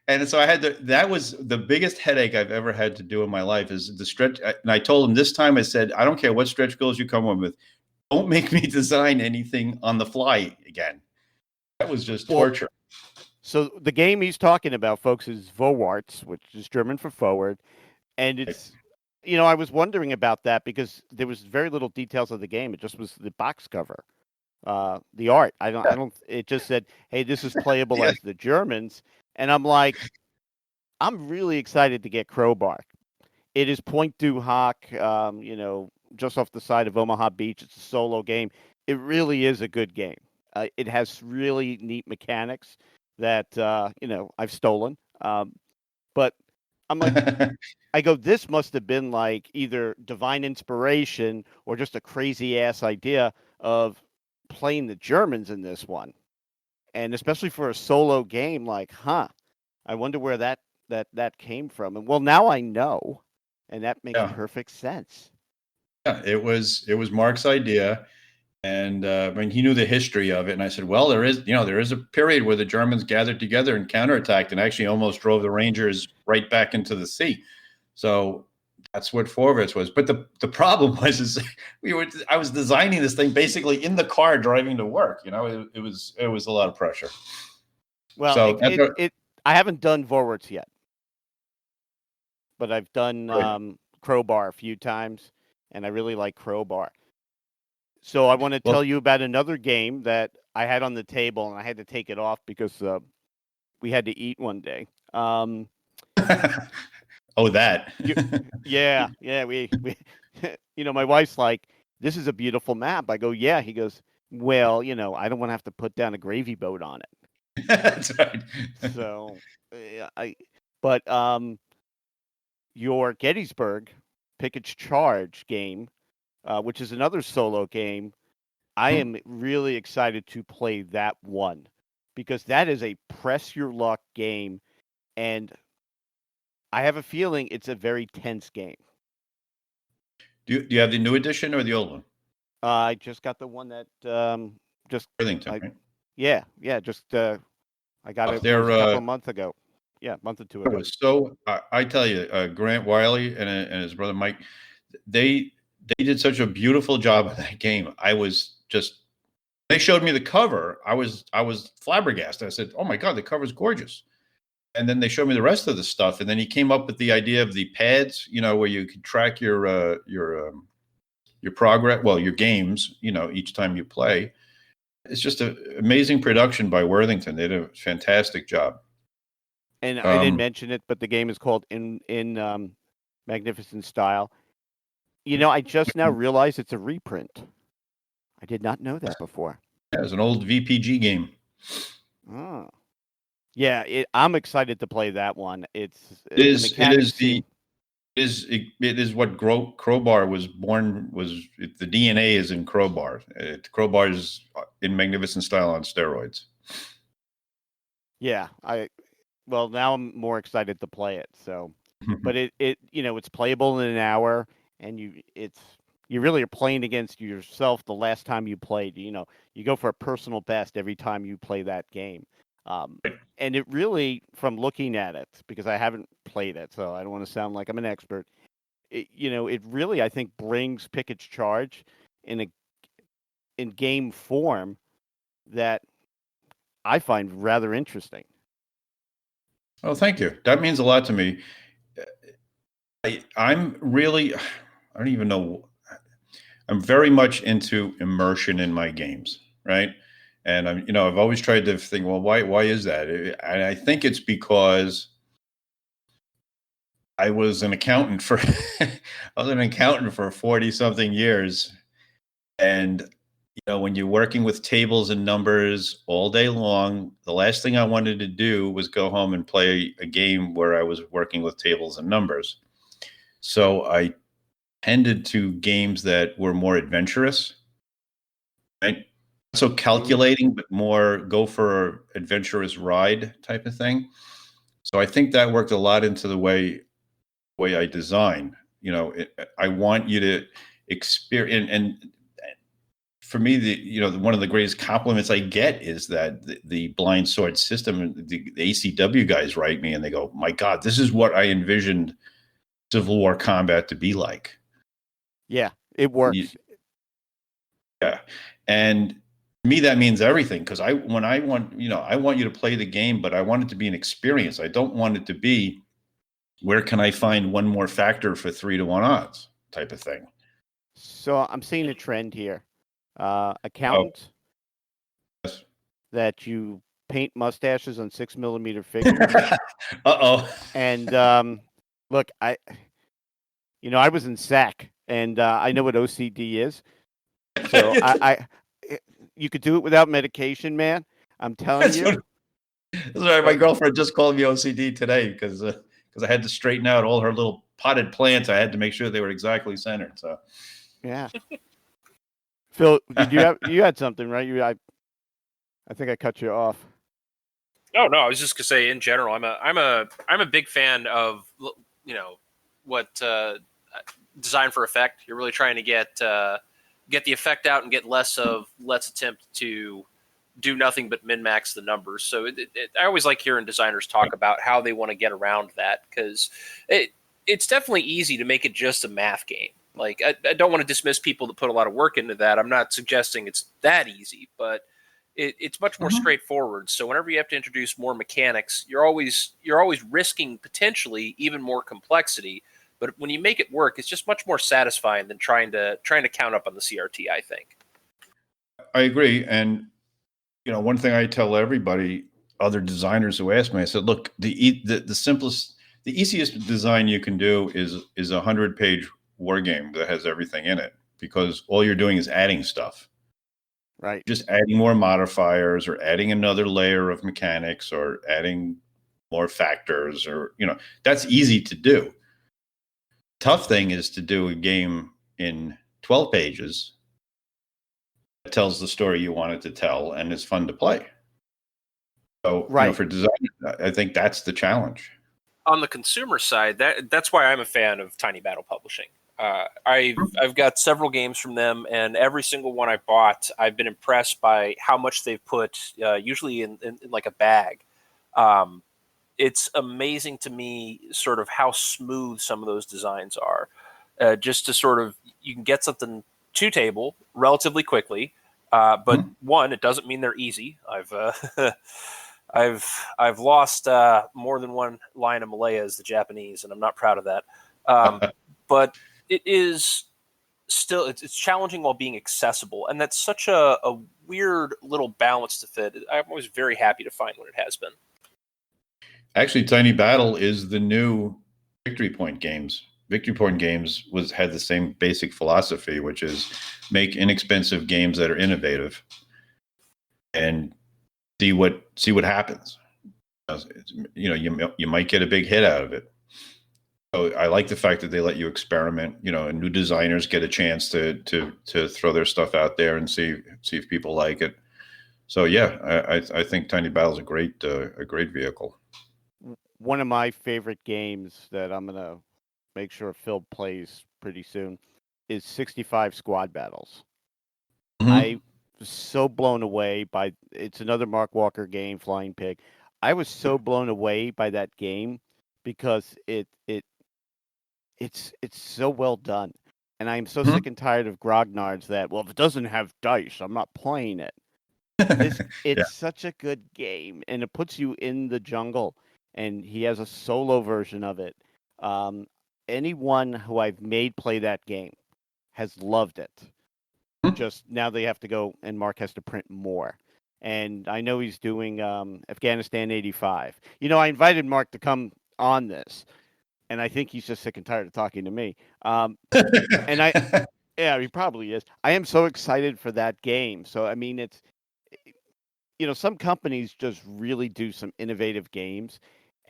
[SPEAKER 3] And so that was the biggest headache I've ever had to do in my life is the stretch. And I told him this time, I said, "I don't care what stretch goals you come up with. Don't make me design anything on the fly again." That was just torture.
[SPEAKER 2] So the game he's talking about, folks, is Vorwärts, which is German for forward. And it's, I was wondering about that because there was very little details of the game. It just was the box cover, the art. It just said, "Hey, this is playable as the Germans." And I'm like, I'm really excited to get Crowbar. It is Point du Hoc, just off the side of Omaha Beach. It's a solo game. It really is a good game. It has really neat mechanics that, I've stolen. But I'm like, I go, this must have been like either divine inspiration or just a crazy ass idea of playing the Germans in this one. And especially for a solo game, like, I wonder where that came from. And well, now I know, and that makes perfect sense.
[SPEAKER 3] Yeah, it was Mark's idea, and he knew the history of it. And I said, well, there is a period where the Germans gathered together and counterattacked, and actually almost drove the Rangers right back into the sea. So that's what Vorwärts was. But the problem was I was designing this thing basically in the car driving to work. It was a lot of pressure.
[SPEAKER 2] Well,
[SPEAKER 3] so
[SPEAKER 2] I haven't done Vorwärts yet, but I've done Crowbar a few times, and I really like Crowbar. So I want to tell you about another game that I had on the table, and I had to take it off because we had to eat one day.
[SPEAKER 3] Oh, that.
[SPEAKER 2] Yeah. We my wife's like, "This is a beautiful map." I go, "Yeah." He goes, "Well, I don't want to have to put down a gravy boat on it."
[SPEAKER 3] That's right.
[SPEAKER 2] So, your Gettysburg Pickett's Charge game, which is another solo game, I am really excited to play that one because that is a press your luck game, and I have a feeling it's a very tense game.
[SPEAKER 3] Do you have the new edition or the old one?
[SPEAKER 2] I just got the one that just
[SPEAKER 3] Worthington, right?
[SPEAKER 2] Yeah. Just I got it a couple of months ago. Yeah, a month or two ago.
[SPEAKER 3] It was so. I tell you, Grant Wiley and his brother Mike, they did such a beautiful job of that game. I was just. They showed me the cover. I was flabbergasted. I said, "Oh my God, the cover's gorgeous." And then they showed me the rest of the stuff. And then he came up with the idea of the pads, where you could track your progress, your games, each time you play. It's just an amazing production by Worthington. They did a fantastic job.
[SPEAKER 2] And I didn't mention it, but the game is called in Magnificent Style. I just now realized it's a reprint. I did not know that before.
[SPEAKER 3] Yeah, it's an old VPG game.
[SPEAKER 2] Oh. Yeah, I'm excited to play that one. It
[SPEAKER 3] is what Crowbar was born. The DNA is in Crowbar. Crowbar is in Magnificent Style on steroids.
[SPEAKER 2] Yeah, now I'm more excited to play it. So, but it's playable in an hour, and you really are playing against yourself the last time you played. You go for a personal best every time you play that game. And it really, from looking at it, because I haven't played it, so I don't want to sound like I'm an expert. It really, I think, brings Pickett's Charge in game form that I find rather interesting.
[SPEAKER 3] Oh, thank you. That means a lot to me. I'm don't even know. I'm very much into immersion in my games, right? And I've always tried to think, well, why is that? And I think it's because I was an accountant for 40 something years. And, when you're working with tables and numbers all day long, the last thing I wanted to do was go home and play a game where I was working with tables and numbers. So I tended to games that were more adventurous, right? So calculating, but more go for an adventurous ride type of thing. So I think that worked a lot into the way I design. I want you to experience, and for me, one of the greatest compliments I get is that the blind sword system, the ACW guys write me and they go, "My God, this is what I envisioned Civil War combat to be like."
[SPEAKER 2] Yeah, it works.
[SPEAKER 3] Yeah, and to me that means everything, because I want you to play the game, but I want it to be an experience. I don't want it to be, where can I find one more factor for 3-1 odds type of thing.
[SPEAKER 2] So I'm seeing a trend here. Accountants that you paint mustaches on 6mm figures. And look, I was in SAC, and I know what OCD is. So you could do it without medication, man. I'm telling you.
[SPEAKER 3] That's right. My girlfriend just called me OCD today because I had to straighten out all her little potted plants. I had to make sure they were exactly centered. So,
[SPEAKER 2] yeah. Phil, you had something, right? I think I cut you off.
[SPEAKER 4] Oh no, I was just gonna say in general, I'm a big fan of what design for effect. You're really trying to get the effect out and get less of let's attempt to do nothing but min-max the numbers. So I always like hearing designers talk about how they want to get around that, because it's definitely easy to make it just a math game. Like I don't want to dismiss people that put a lot of work into that. I'm not suggesting it's that easy, but it's much more straightforward. So whenever you have to introduce more mechanics, you're always risking potentially even more complexity. But when you make it work, it's just much more satisfying than trying to count up on the CRT, I think.
[SPEAKER 3] I agree. And one thing I tell everybody, other designers who ask me, I said, look, the simplest, the easiest design you can do is a 100-page war game that has everything in it, because all you're doing is adding stuff.
[SPEAKER 2] Right.
[SPEAKER 3] Just adding more modifiers, or adding another layer of mechanics, or adding more factors, or, that's easy to do. Tough thing is to do a game in 12 pages that tells the story you want it to tell and is fun to play. So, for design, I think that's the challenge.
[SPEAKER 4] On the consumer side, that's why I'm a fan of Tiny Battle Publishing. I've got several games from them, and every single one I bought, I've been impressed by how much they've put, usually in like a bag. It's amazing to me sort of how smooth some of those designs are. Just to sort of, you can get something to table relatively quickly, but one, it doesn't mean they're easy. I've lost more than one line of Malaya as the Japanese, and I'm not proud of that. But it is still, it's challenging while being accessible, and that's such a weird little balance to fit. I'm always very happy to find when it has been.
[SPEAKER 3] Actually, Tiny Battle is the new Victory Point games. Victory Point games had the same basic philosophy, which is make inexpensive games that are innovative and see what happens. You might get a big hit out of it. So I like the fact that they let you experiment. And new designers get a chance to throw their stuff out there and see if people like it. So yeah, I think Tiny Battle is a great vehicle.
[SPEAKER 2] One of my favorite games that I'm gonna make sure Phil plays pretty soon is 65 Squad Battles.
[SPEAKER 3] Mm-hmm.
[SPEAKER 2] I was so blown away by it's another Mark Walker game, Flying Pig. I was so blown away by that game because it's so well done. And I'm so sick and tired of grognards that, well, if it doesn't have dice, I'm not playing it. It's such a good game, and it puts you in the jungle, and he has a solo version of it. Anyone who I've made play that game has loved it. Just now they have to go, and Mark has to print more. And I know he's doing Afghanistan 85. I invited Mark to come on this, and I think he's just sick and tired of talking to me. Yeah, he probably is. I am so excited for that game. So, I mean, it's, some companies just really do some innovative games,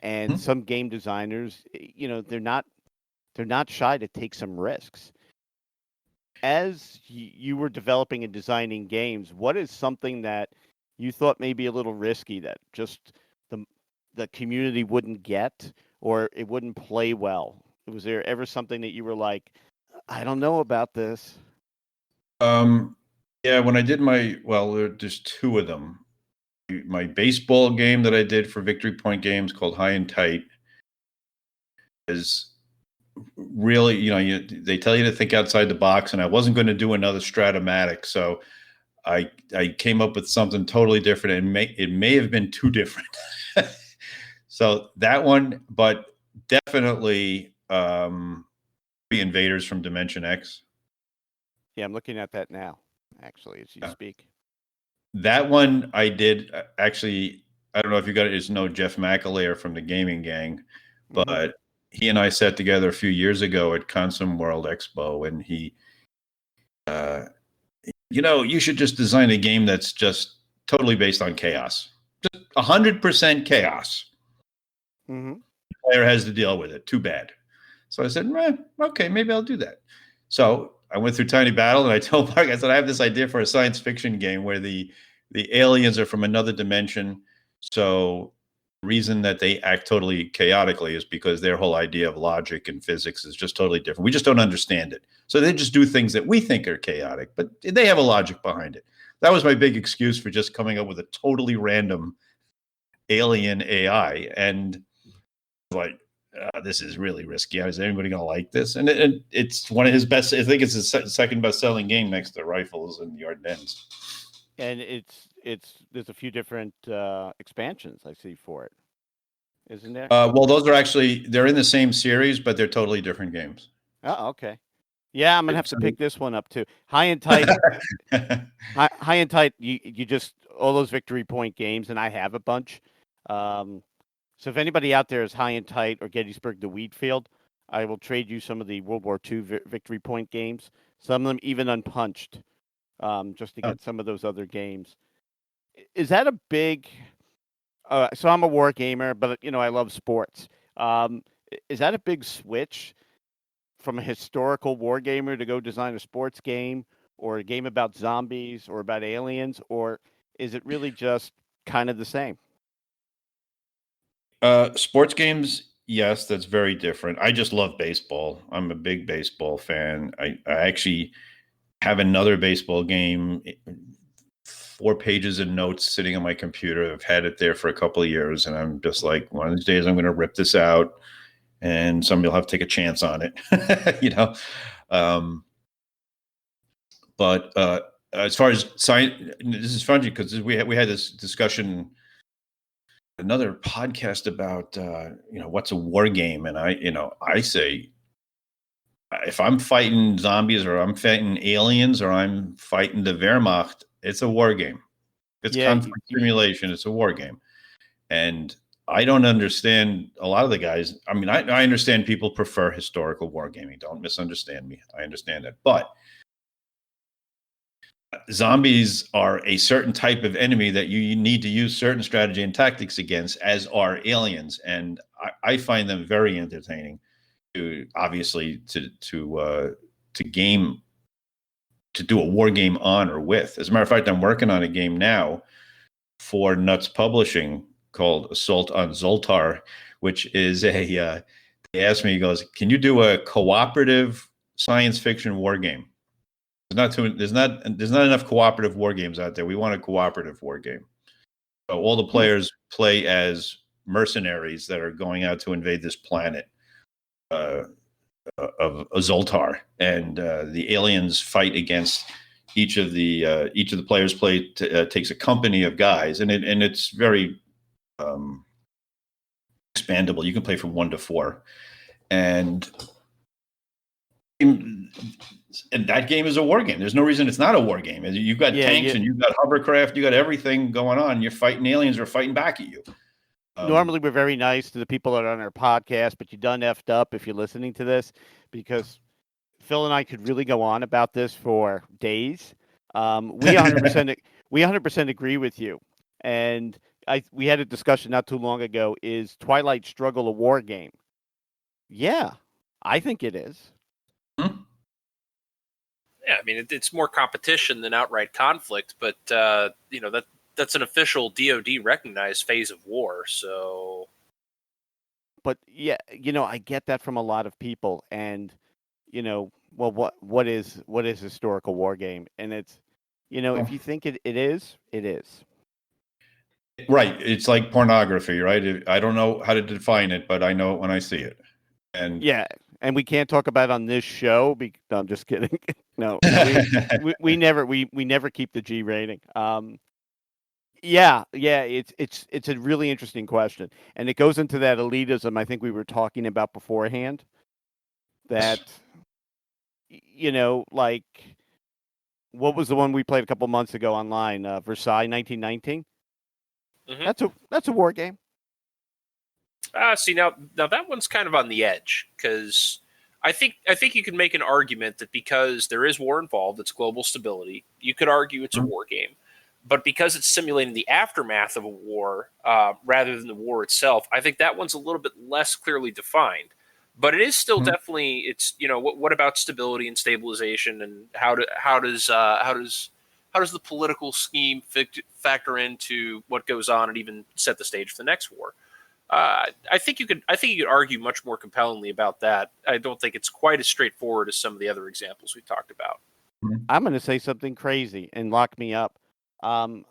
[SPEAKER 2] and some game designers, they're not shy to take some risks. As you were developing and designing games, what is something that you thought may be a little risky that just the community wouldn't get, or it wouldn't play well? Was there ever something that you were like, I don't know about this?
[SPEAKER 3] Yeah, when I did there's two of them. My baseball game that I did for Victory Point Games called High and Tight is really, they tell you to think outside the box, and I wasn't going to do another Stratomatic, so I came up with something totally different, and it may have been too different. So that one, but definitely the Invaders from Dimension X.
[SPEAKER 2] Yeah, I'm looking at that now, actually, as you speak.
[SPEAKER 3] That one I did actually. I don't know if you guys know Jeff McAleer from the Gaming Gang, but he and I sat together a few years ago at Consum World Expo, and he, you should just design a game that's just totally based on chaos, just 100% chaos. The player has to deal with it. Too bad. So I said, okay, maybe I'll do that. So I went through Tiny Battle, and I told Mark, I said, I have this idea for a science fiction game where the aliens are from another dimension. So the reason that they act totally chaotically is because their whole idea of logic and physics is just totally different. We just don't understand it. So they just do things that we think are chaotic, but they have a logic behind it. That was my big excuse for just coming up with a totally random alien AI. And like, this is really risky. Is anybody going to like this? And it's one of his best. I think it's his second best-selling game next to Rifles in the Ardennes.
[SPEAKER 2] And there's a few different expansions I see for it, isn't there?
[SPEAKER 3] Well, those are they're in the same series, but they're totally different games.
[SPEAKER 2] Oh, okay. Yeah, I'm gonna have to pick this one up too. High and Tight. High and Tight. You just all those Victory Point games, and I have a bunch. So if anybody out there is High and Tight or Gettysburg the Wheat Field, I will trade you some of the World War II Victory Point games. Some of them even unpunched, just to get some of those other games. Is that a big? So I'm a war gamer, but I love sports. Is that a big switch from a historical war gamer to go design a sports game or a game about zombies or about aliens, or is it really just kind of the same?
[SPEAKER 3] Sports games, yes, that's very different. I just love baseball. I'm a big baseball fan. I actually have another baseball game, 4 pages of notes sitting on my computer. I've had it there for a couple of years, and I'm just like, one of these days I'm going to rip this out, and somebody will have to take a chance on it, But as far as science, this is funny because we had this discussion, another podcast about what's a war game, and I say, if I'm fighting zombies or I'm fighting aliens or I'm fighting the Wehrmacht, it's a war game. It's conflict simulation. It's a war game, and I don't understand a lot of the guys. I mean, I understand people prefer historical wargaming. Don't misunderstand me. I understand that. But zombies are a certain type of enemy that you need to use certain strategy and tactics against, as are aliens. And I find them very entertaining to obviously to game, to do a war game on or with. As a matter of fact, I'm working on a game now for Nuts Publishing called Assault on Zoltar, which is a he asked me, he goes, can you do a cooperative science fiction war game? There's not enough cooperative war games out there. We want a cooperative war game. So all the players play as mercenaries that are going out to invade this planet of Zoltar, and the aliens fight against each of the players takes a company of guys, and it's very expandable. You can play from 1 to 4, and that game is a war game. There's no reason it's not a war game. You've got tanks and you've got hovercraft, you got everything going on. You're fighting aliens or fighting back at you.
[SPEAKER 2] Normally, we're very nice to the people that are on our podcast, but you done effed up if you're listening to this, because Phil and I could really go on about this for days. We 100% agree with you, and we had a discussion not too long ago. Is Twilight Struggle a war game? Yeah, I think it is.
[SPEAKER 3] Hmm?
[SPEAKER 4] Yeah, I mean it's more competition than outright conflict, but that's an official DoD recognized phase of war. So,
[SPEAKER 2] but yeah, I get that from a lot of people, and well, what is historical war game? And it's, if you think it is, it is.
[SPEAKER 3] Right. It's like pornography, right? I don't know how to define it, but I know it when I see it. And
[SPEAKER 2] yeah, and we can't talk about it on this show. No, I'm just kidding. No, we never keep the G rating. Yeah, it's a really interesting question, and it goes into that elitism I think we were talking about beforehand. That, like, what was the one we played a couple months ago online? Versailles 1919.
[SPEAKER 4] Mm-hmm.
[SPEAKER 2] That's a war game.
[SPEAKER 4] See now that one's kind of on the edge, because I think you can make an argument that because there is war involved, it's global stability. You could argue it's a war game, but because it's simulating the aftermath of a war rather than the war itself, I think that one's a little bit less clearly defined. But it is still definitely, it's what about stability and stabilization, and how does the political scheme factor into what goes on and even set the stage for the next war? I think you could argue much more compellingly about that. I don't think it's quite as straightforward as some of the other examples we talked about.
[SPEAKER 2] I'm going to say something crazy and lock me up. I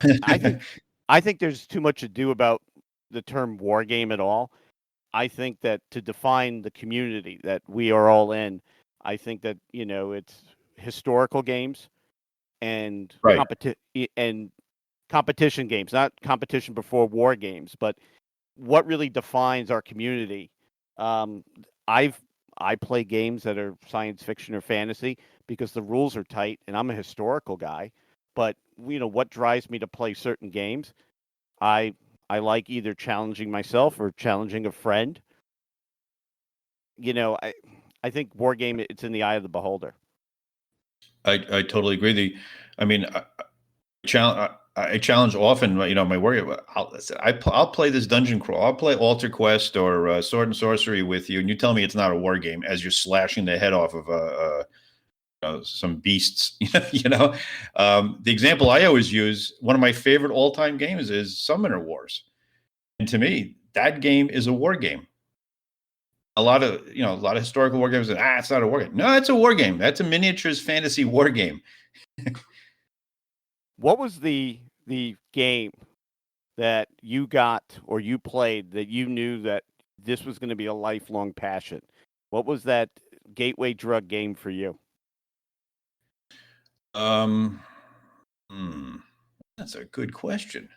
[SPEAKER 2] think there's too much to do about the term war game at all. I think that to define the community that we are all in, I think that it's historical games and competition games, not competition before war games, but what really defines our community. I play games that are science fiction or fantasy because the rules are tight, and I'm a historical guy. But what drives me to play certain games? I like either challenging myself or challenging a friend. I think war game, it's in the eye of the beholder.
[SPEAKER 3] I totally agree. I challenge often, my warrior. I'll play this dungeon crawl. I'll play Altar Quest or Sword and Sorcery with you, and you tell me it's not a war game as you're slashing the head off of some beasts. The example I always use, one of my favorite all-time games, is Summoner Wars, and to me, that game is a war game. A lot of historical war games. It's not a war game. No, it's a war game. That's a miniatures fantasy war game.
[SPEAKER 2] What was the game that you got or you played that you knew that this was going to be a lifelong passion? What was that gateway drug game for you?
[SPEAKER 3] That's a good question.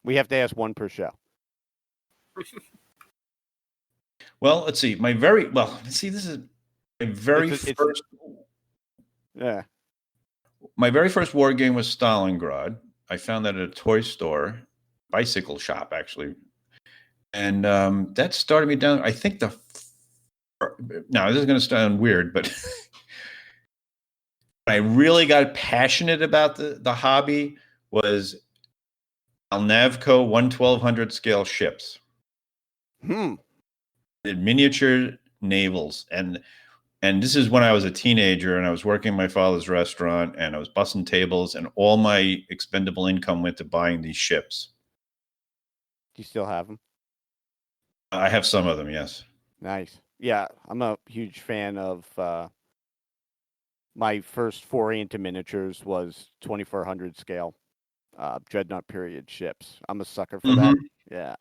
[SPEAKER 2] We have to ask one per show.
[SPEAKER 3] Well, let's see. This is my very first.
[SPEAKER 2] Yeah.
[SPEAKER 3] My very first war game was Stalingrad. I found that at a toy store, bicycle shop, actually. And that started me down. I think now this is going to sound weird, but when I really got passionate about the hobby was Alnavco 1/1200 scale ships. Did miniature navals, and this is when I was a teenager and I was working my father's restaurant and I was bussing tables, and all my expendable income went to buying these ships.
[SPEAKER 2] Do you still have them?
[SPEAKER 3] I have some of them, yes.
[SPEAKER 2] Nice. Yeah, I'm a huge fan of. My first foray into miniatures was 2400 scale dreadnought period ships. I'm a sucker for that. Yeah,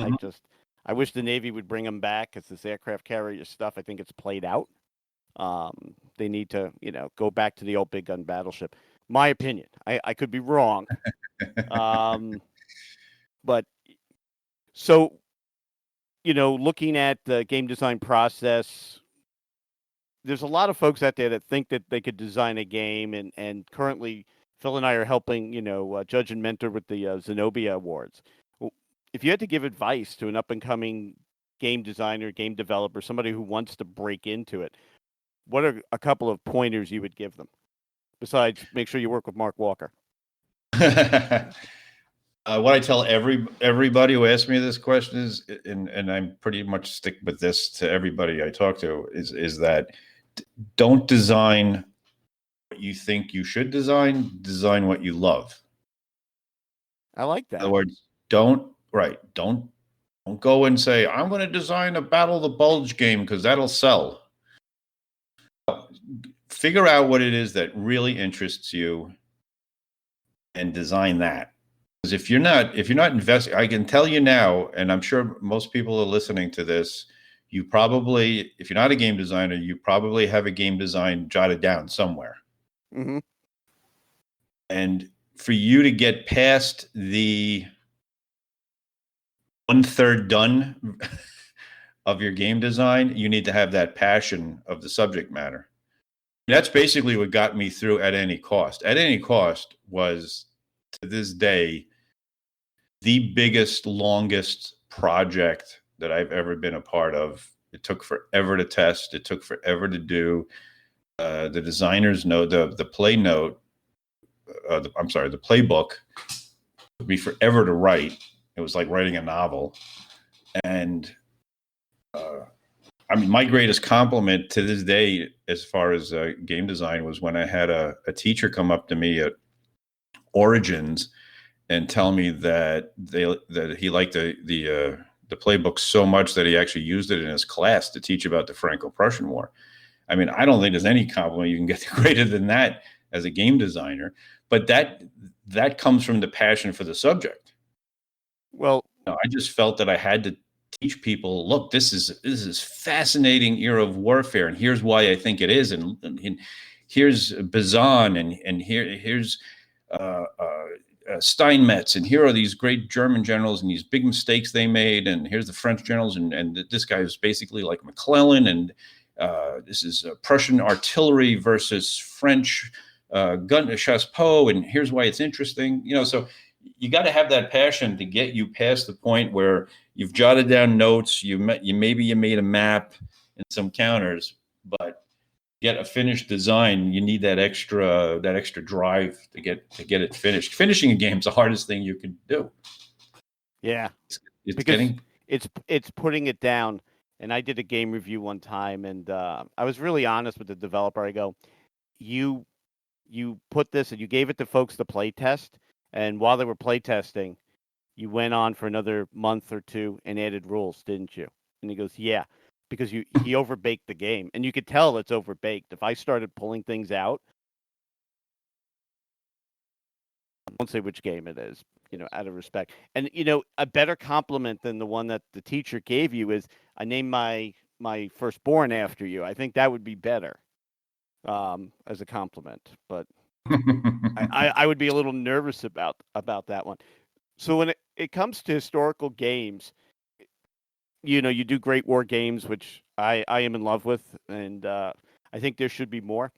[SPEAKER 2] I wish the Navy would bring them back because this aircraft carrier stuff, I think it's played out. They need to, go back to the old big gun battleship. My opinion. I could be wrong. But so, looking at the game design process, there's a lot of folks out there that think that they could design a game, and currently Phil and I are helping, judge and mentor with the Zenobia Awards. If you had to give advice to an up-and-coming game designer, game developer, somebody who wants to break into it, what are a couple of pointers you would give them? Besides, make sure you work with Mark Walker.
[SPEAKER 3] What I tell everybody who asks me this question is, and I'm pretty much stick with this to everybody I talk to, is that don't design what you think you should design what you love.
[SPEAKER 2] I like that.
[SPEAKER 3] In other words, don't go and say, I'm going to design a Battle of the Bulge game because that'll sell. Figure out what it is that really interests you and design that. Because if you're not investing, I can tell you now, and I'm sure most people are listening to this, you probably, if you're not a game designer, you probably have a game design jotted down somewhere.
[SPEAKER 2] Mm-hmm.
[SPEAKER 3] And for you to get past the 1/3 done of your game design, you need to have that passion of the subject matter. That's basically what got me through At Any Cost. At Any Cost was, to this day, the biggest, longest project that I've ever been a part of. It took forever to test. It took forever to do. The designer's note, the play note, the playbook took me forever to write. It was like writing a novel. And my greatest compliment to this day, as far as game design, was when I had a teacher come up to me at Origins and tell me that he liked the playbook so much that he actually used it in his class to teach about the Franco-Prussian War. I mean, I don't think there's any compliment you can get greater than that as a game designer, but that comes from the passion for the subject.
[SPEAKER 2] Well,
[SPEAKER 3] I just felt that I had to teach people, look, this is fascinating era of warfare, and here's why I think it is, and here's Bazan, and here's Steinmetz, and here are these great German generals and these big mistakes they made, and here's the French generals, and this guy is basically like McClellan, and this is Prussian artillery versus French gun chassepot, and here's why it's interesting. So you got to have that passion to get you past the point where you've jotted down notes, maybe you made a map and some counters, but get a finished design, you need that extra drive to get it finished. Finishing a game is the hardest thing you can do.
[SPEAKER 2] Yeah, it's putting it down. And I did a game review one time, and I was really honest with the developer. I go, you put this and you gave it to folks to play test, and while they were play testing, you went on for another month or two and added rules, didn't you? And he goes, yeah. Because he overbaked the game, and you could tell it's overbaked. If I started pulling things out, I won't say which game it is, out of respect. And a better compliment than the one that the teacher gave you is, I named my firstborn after you. I think that would be better as a compliment, but I would be a little nervous about that one. So when it comes to historical games, you do great war games, which I am in love with, and I think there should be more.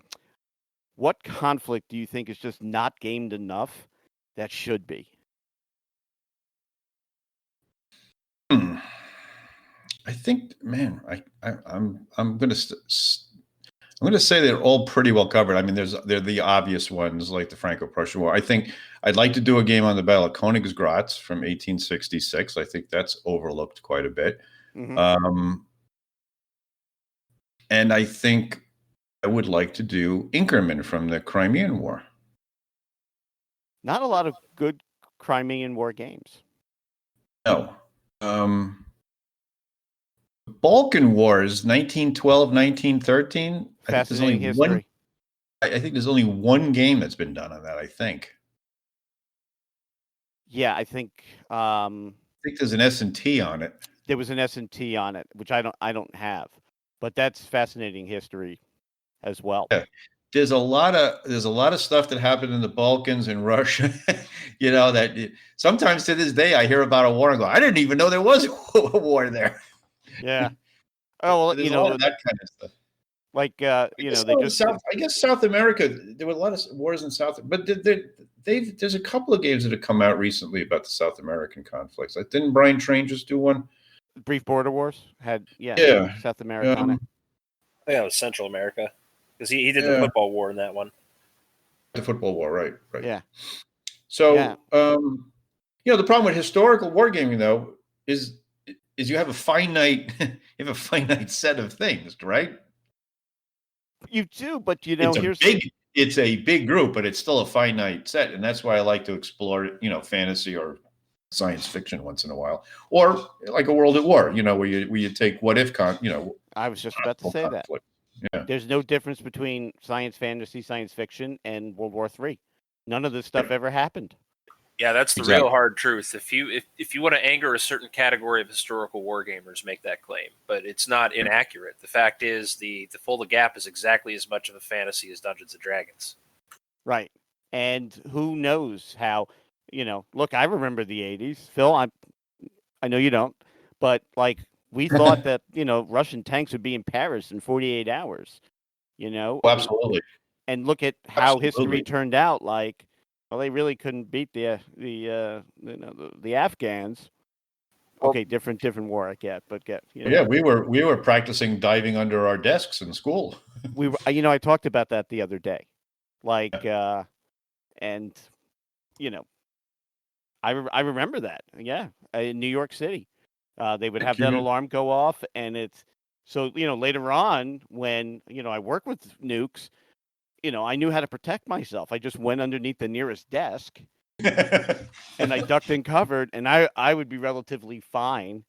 [SPEAKER 2] What conflict do you think is just not gamed enough that should be?
[SPEAKER 3] I think, man, I'm going to I'm going to say they're all pretty well covered. I mean, they're the obvious ones like the Franco-Prussian War. I think I'd like to do a game on the Battle of Königsgrätz from 1866. I think that's overlooked quite a bit.
[SPEAKER 2] Mhm.
[SPEAKER 3] And I think I would like to do Inkerman from the Crimean War.
[SPEAKER 2] Not a lot of good Crimean War games.
[SPEAKER 3] No. Balkan Wars, 1912, 1913.
[SPEAKER 2] Fascinating history.
[SPEAKER 3] I think there's only one game that's been done on that, I think.
[SPEAKER 2] Yeah, I think
[SPEAKER 3] I think there's an S&T on it.
[SPEAKER 2] there was an S&T on it, which I don't have. But that's fascinating history as well.
[SPEAKER 3] Yeah. There's a lot of stuff that happened in the Balkans and Russia, that sometimes to this day I hear about a war and go, I didn't even know there was a war there.
[SPEAKER 2] Yeah. Oh, well,
[SPEAKER 3] There's a lot of that kind of stuff.
[SPEAKER 2] Like
[SPEAKER 3] I guess South America, there were a lot of wars in South, but there's a couple of games that have come out recently about the South American conflicts. Like, didn't Brian Train just do one?
[SPEAKER 2] Brief Border Wars had South America on it.
[SPEAKER 4] I think that was Central America because he did the football war in that one.
[SPEAKER 3] The football war, right?
[SPEAKER 2] Yeah.
[SPEAKER 3] So, the problem with historical wargaming though is you have a finite set of things, right?
[SPEAKER 2] You do, but
[SPEAKER 3] it's a big group, but it's still a finite set, and that's why I like to explore, fantasy or science fiction once in a while, or like a World at War, where you take what if
[SPEAKER 2] I was just about to say that. Yeah. There's no difference between science fantasy, science fiction, and World War III. None of this stuff ever happened.
[SPEAKER 4] Yeah, that's the real hard truth. If you want to anger a certain category of historical war gamers, make that claim. But it's not inaccurate. The fact is, the Fill the Gap is exactly as much of a fantasy as Dungeons and Dragons.
[SPEAKER 2] Right. And who knows how, look, I remember the 80s. Phil, I know you don't, but we thought that, Russian tanks would be in Paris in 48 hours,
[SPEAKER 3] Absolutely.
[SPEAKER 2] And look at how history turned out. Well, they really couldn't beat the Afghans. Okay, different war, I get, but
[SPEAKER 3] Yeah, we were practicing diving under our desks in school.
[SPEAKER 2] We were, I talked about that the other day, and I remember that. Yeah, in New York City, they would have that alarm go off, and it's so later on when I work with nukes. I knew how to protect myself. I just went underneath the nearest desk and I ducked and covered, and I would be relatively fine.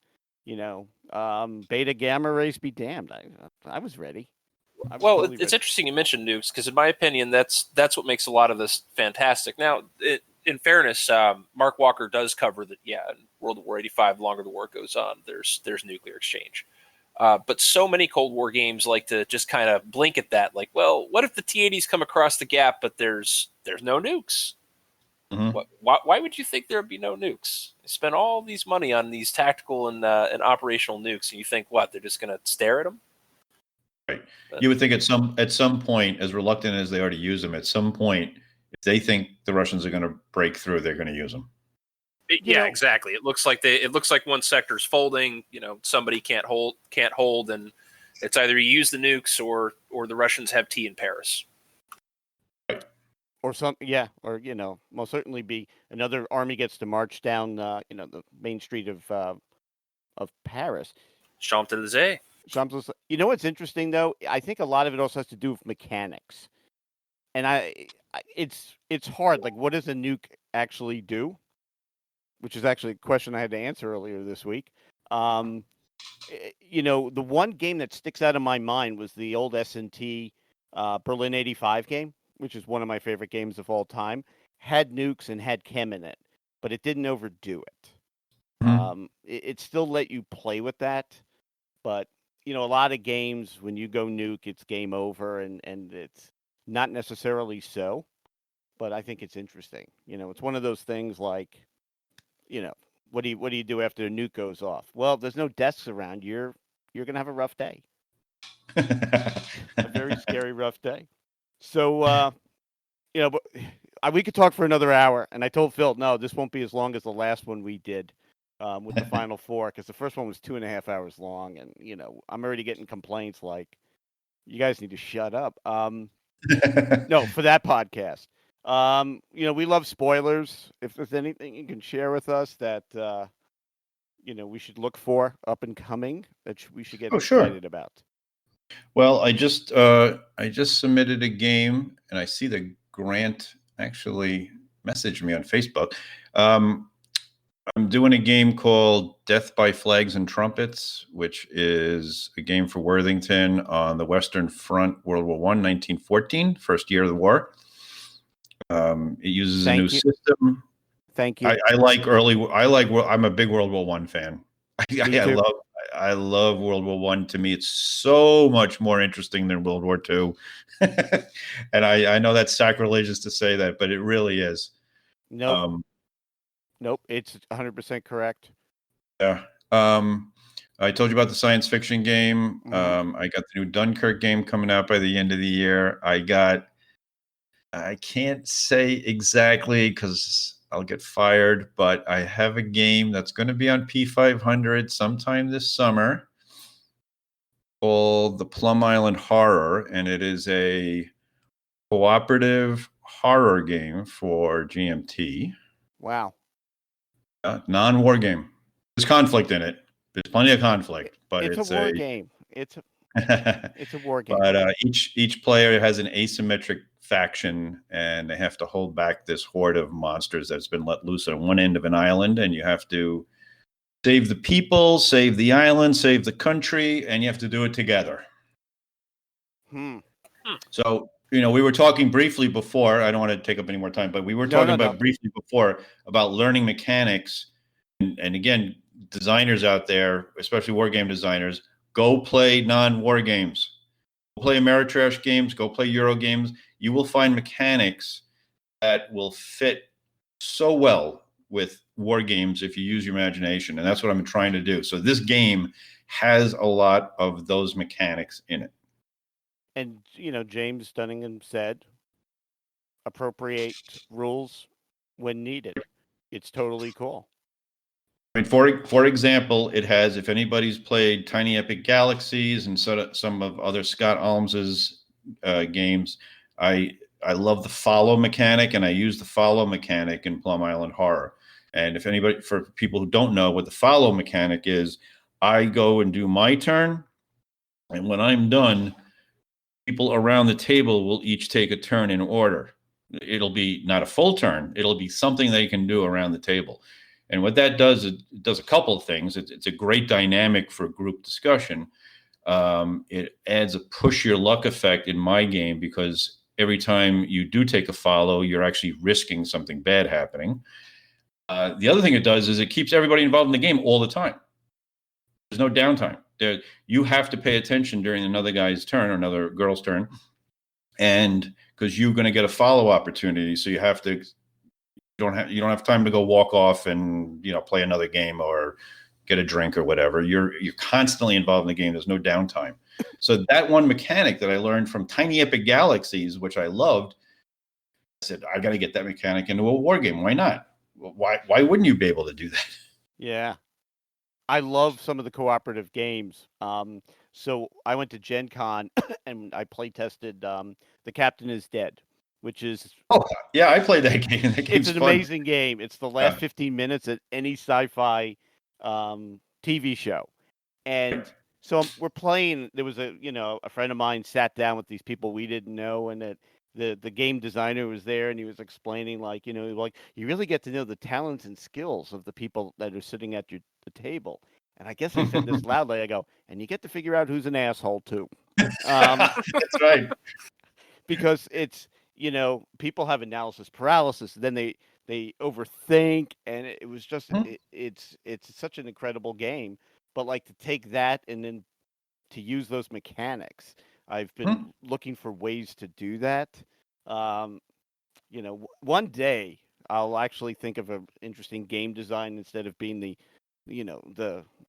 [SPEAKER 2] Beta gamma rays be damned. I was ready.
[SPEAKER 4] It's interesting you mentioned nukes because, in my opinion, that's what makes a lot of this fantastic. Now, in fairness, Mark Walker does cover that. Yeah, in World War 85, the longer the war goes on, there's nuclear exchange. But so many Cold War games like to just kind of blink at that, like, well, what if the T-80s come across the gap, but there's no nukes? Mm-hmm. Why would you think there would be no nukes? They spend all these money on these tactical and operational nukes, and you think, what, they're just going to stare at them?
[SPEAKER 3] Right. You would think at some point, as reluctant as they are to use them, at some point, if they think the Russians are going to break through, they're going to use them.
[SPEAKER 4] Exactly. It looks like one sector's folding. Somebody can't hold, and it's either you use the nukes or the Russians have tea in Paris.
[SPEAKER 3] Right.
[SPEAKER 2] Or most certainly be another army gets to march down, the main street of Paris.
[SPEAKER 4] Champs-Élysées.
[SPEAKER 2] What's interesting though? I think a lot of it also has to do with mechanics, and it's hard. Like, what does a nuke actually do? Which is actually a question I had to answer earlier this week. The one game that sticks out of my mind was the old S&T Berlin 85 game, which is one of my favorite games of all time. Had nukes and had chem in it, but it didn't overdo it. Mm-hmm. It still let you play with that, but a lot of games, when you go nuke, it's game over, and it's not necessarily so, but I think it's interesting. It's one of those things like, what do you do after the nuke goes off? Well, if there's no desks around, you're going to have a rough day. A very scary, rough day. So, but we could talk for another hour, and I told Phil, no, this won't be as long as the last one we did. with the final four, because the first one was 2.5 hours long, and I'm already getting complaints like, "You guys need to shut up." No, for that podcast. We love spoilers. If there's anything you can share with us that we should look for up and coming that we should get
[SPEAKER 3] Oh, sure.
[SPEAKER 2] excited about.
[SPEAKER 3] Well, I just submitted a game, and I see that Grant actually messaged me on Facebook. I'm doing a game called Death by Flags and Trumpets, which is a game for Worthington on the Western Front, World War I, 1914, first year of the war. It uses a new system.
[SPEAKER 2] Thank you.
[SPEAKER 3] I'm a big World War I fan. I love World War I. To me, it's so much more interesting than World War II. And I know that's sacrilegious to say that, but it really is.
[SPEAKER 2] Nope, it's 100% correct.
[SPEAKER 3] Yeah. I told you about the science fiction game.
[SPEAKER 2] Mm-hmm.
[SPEAKER 3] I got the new Dunkirk game coming out by the end of the year. I can't say exactly because I'll get fired, but I have a game that's going to be on P500 sometime this summer called the Plum Island Horror, and it is a cooperative horror game for GMT.
[SPEAKER 2] Wow.
[SPEAKER 3] Non-war game. There's conflict in it. There's plenty of conflict, but
[SPEAKER 2] it's a war game. It's a war game.
[SPEAKER 3] But each player has an asymmetric faction, and they have to hold back this horde of monsters that's been let loose on one end of an island, and you have to save the people, save the island, save the country, and you have to do it together. So, we were talking briefly before. I don't want to take up any more time, but we were talking briefly before about learning mechanics. And again, designers out there, especially war game designers, go play non-war games. Go play Ameritrash games. Go play Euro games. You will find mechanics that will fit so well with war games if you use your imagination. And that's what I'm trying to do. So this game has a lot of those mechanics in it.
[SPEAKER 2] And, James Dunningham said, appropriate rules when needed. It's totally cool.
[SPEAKER 3] I mean, for example, it has, if anybody's played Tiny Epic Galaxies and some of other Scott Alms's games, I love the follow mechanic, and I use the follow mechanic in Plum Island Horror. And for people who don't know what the follow mechanic is, I go and do my turn, and when I'm done, people around the table will each take a turn in order. It'll be not a full turn. It'll be something they can do around the table. And what that does, it does a couple of things. It's a great dynamic for group discussion. It adds a push your luck effect in my game, because every time you do take a follow, you're actually risking something bad happening. The other thing it does is it keeps everybody involved in the game all the time. There's no downtime. You have to pay attention during another guy's turn or another girl's turn, and because you're going to get a follow opportunity, so you have to. You don't have time to go walk off and play another game or get a drink or whatever. You're constantly involved in the game. There's no downtime. So that one mechanic that I learned from Tiny Epic Galaxies, which I loved, I said, I got to get that mechanic into a war game. Why not? Why wouldn't you be able to do that?
[SPEAKER 2] Yeah. I love some of the cooperative games. So I went to Gen Con and I play tested The Captain is Dead, which is...
[SPEAKER 3] Oh, yeah, I played that game.
[SPEAKER 2] It's an amazing game. It's the last 15 minutes at any sci-fi TV show. And so we're playing. There was a friend of mine sat down with these people we didn't know, and that the game designer was there, and he was explaining you really get to know the talents and skills of the people that are sitting at the table. And I guess I said this loudly. I go, and you get to figure out who's an asshole too.
[SPEAKER 3] That's right.
[SPEAKER 2] Because it's people have analysis paralysis. Then they overthink, and it was just it's such an incredible game. But to take that and then to use those mechanics, I've been looking for ways to do that. One day I'll actually think of an interesting game design instead of being the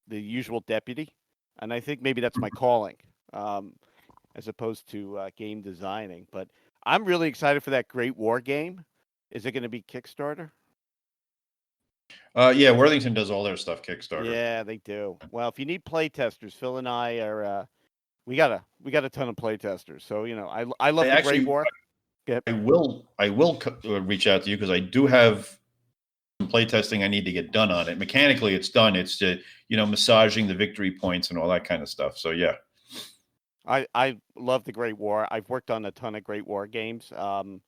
[SPEAKER 2] usual deputy. And I think maybe that's my calling, as opposed to game designing. But I'm really excited for that Great War game. Is it going to be Kickstarter?
[SPEAKER 3] Yeah, Worthington does all their stuff Kickstarter.
[SPEAKER 2] Yeah, they do. Well, if you need play testers, Phil and I are. We got a ton of play testers. So I love the Great War.
[SPEAKER 3] I will reach out to you because I do have some play testing I need to get done on it. Mechanically, it's done. It's massaging the victory points and all that kind of stuff. So yeah,
[SPEAKER 2] I love the Great War. I've worked on a ton of Great War games. I'll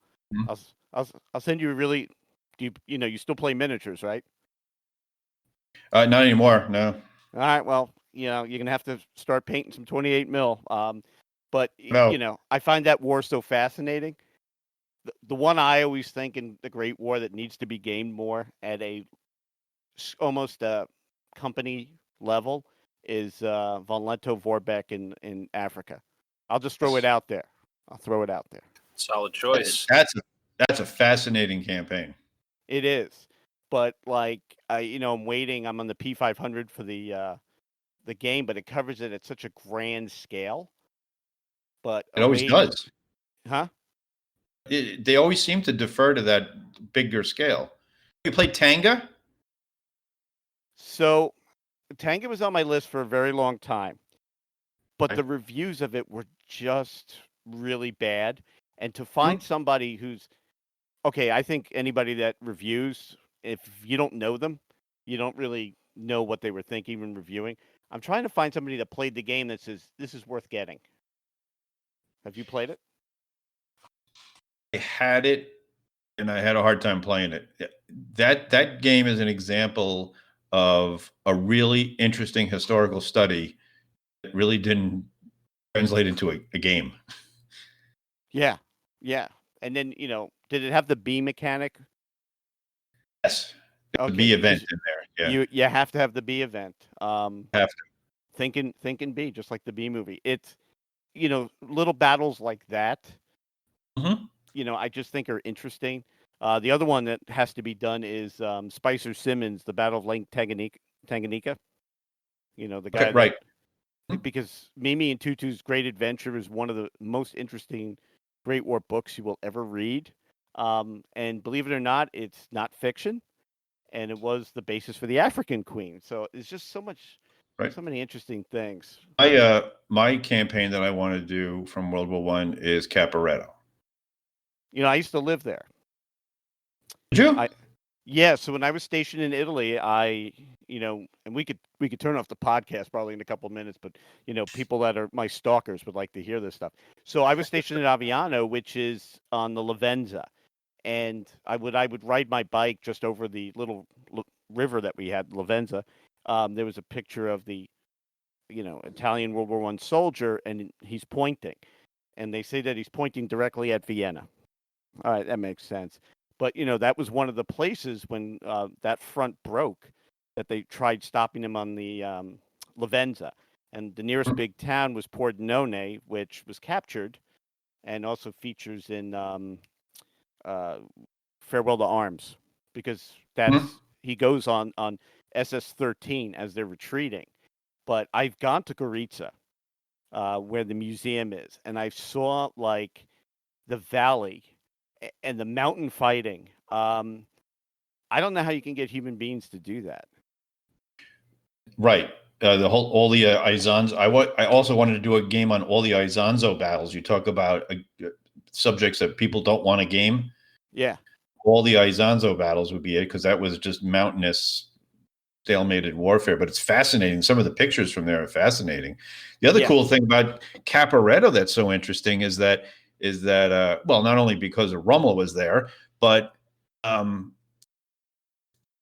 [SPEAKER 2] send you a really. You still play miniatures, right?
[SPEAKER 3] not anymore. No.
[SPEAKER 2] All right. Well, you're gonna have to start painting some 28 mil. But
[SPEAKER 3] No.
[SPEAKER 2] I find that war so fascinating. The one I always think in the Great War that needs to be gamed more at almost a company level is von Lentto-Vorbeck in Africa. I'll just throw it out there.
[SPEAKER 4] Solid choice.
[SPEAKER 3] That's a fascinating campaign.
[SPEAKER 2] It is, but I'm waiting. I'm on the P500 for the game, but it covers it at such a grand scale. But
[SPEAKER 3] it always does,
[SPEAKER 2] huh?
[SPEAKER 3] They always seem to defer to that bigger scale. You played Tanga?
[SPEAKER 2] So, Tanga was on my list for a very long time, but the reviews of it were just really bad. And to find somebody who's okay, I think anybody that reviews, if you don't know them, you don't really know what they were thinking when reviewing. I'm trying to find somebody that played the game that says this is worth getting. Have you played it?
[SPEAKER 3] I had it, and I had a hard time playing it. That game is an example of a really interesting historical study that really didn't translate into a game.
[SPEAKER 2] Yeah. And then, did it have the bee mechanic?
[SPEAKER 3] Yes. The bee event in there. Yeah.
[SPEAKER 2] You have to have the bee event.
[SPEAKER 3] Have to.
[SPEAKER 2] Thinking bee, just like the bee movie. It's, little battles like that.
[SPEAKER 3] Mm-hmm.
[SPEAKER 2] I just think are interesting. The other one that has to be done is Spicer Simmons, the Battle of Lake Tanganyika. The guy
[SPEAKER 3] right.
[SPEAKER 2] Because Mimi and Tutu's Great Adventure is one of the most interesting Great War books you will ever read. And believe it or not, it's not fiction, and it was the basis for the African Queen. So it's just so many interesting things.
[SPEAKER 3] My campaign that I want to do from World War I is Caporetto.
[SPEAKER 2] I used to live there.
[SPEAKER 3] Did you?
[SPEAKER 2] Yeah. So when I was stationed in Italy, and we could turn off the podcast probably in a couple of minutes, but people that are my stalkers would like to hear this stuff. So I was stationed in Aviano, which is on the Lavenza, and I would ride my bike just over the little river that we had, Lavenza. There was a picture of the, Italian World War I soldier, and he's pointing, and they say that he's pointing directly at Vienna. All right, that makes sense. But that was one of the places when that front broke that they tried stopping him on the Lavenza, and the nearest big town was Pordenone, which was captured, and also features in Farewell to Arms, because he goes on SS-13 as they're retreating. But I've gone to Goritza, where the museum is, and I saw the valley and the mountain fighting. I don't know how you can get human beings to do that.
[SPEAKER 3] Right. All the Izonzo. I also wanted to do a game on all the Izonzo battles. You talk about subjects that people don't want to game.
[SPEAKER 2] Yeah.
[SPEAKER 3] All the Izonzo battles would be it, because that was just mountainous, stalemated warfare. But it's fascinating. Some of the pictures from there are fascinating. The other cool thing about Caporetto that's so interesting is that not only because Rommel was there, but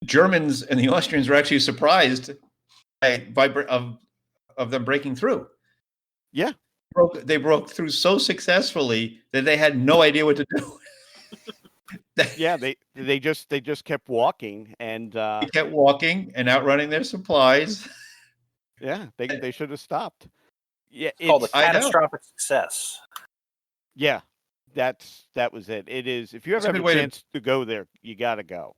[SPEAKER 3] Germans and the Austrians were actually surprised of them breaking through.
[SPEAKER 2] Yeah,
[SPEAKER 3] they broke through so successfully that they had no idea what to do.
[SPEAKER 2] Yeah, they just kept walking, and
[SPEAKER 3] they kept walking and outrunning their supplies.
[SPEAKER 2] Yeah, they should have stopped. Yeah,
[SPEAKER 4] it's called a catastrophic success.
[SPEAKER 2] Yeah, that was it. It is. If you ever have a chance to go there, you got to go.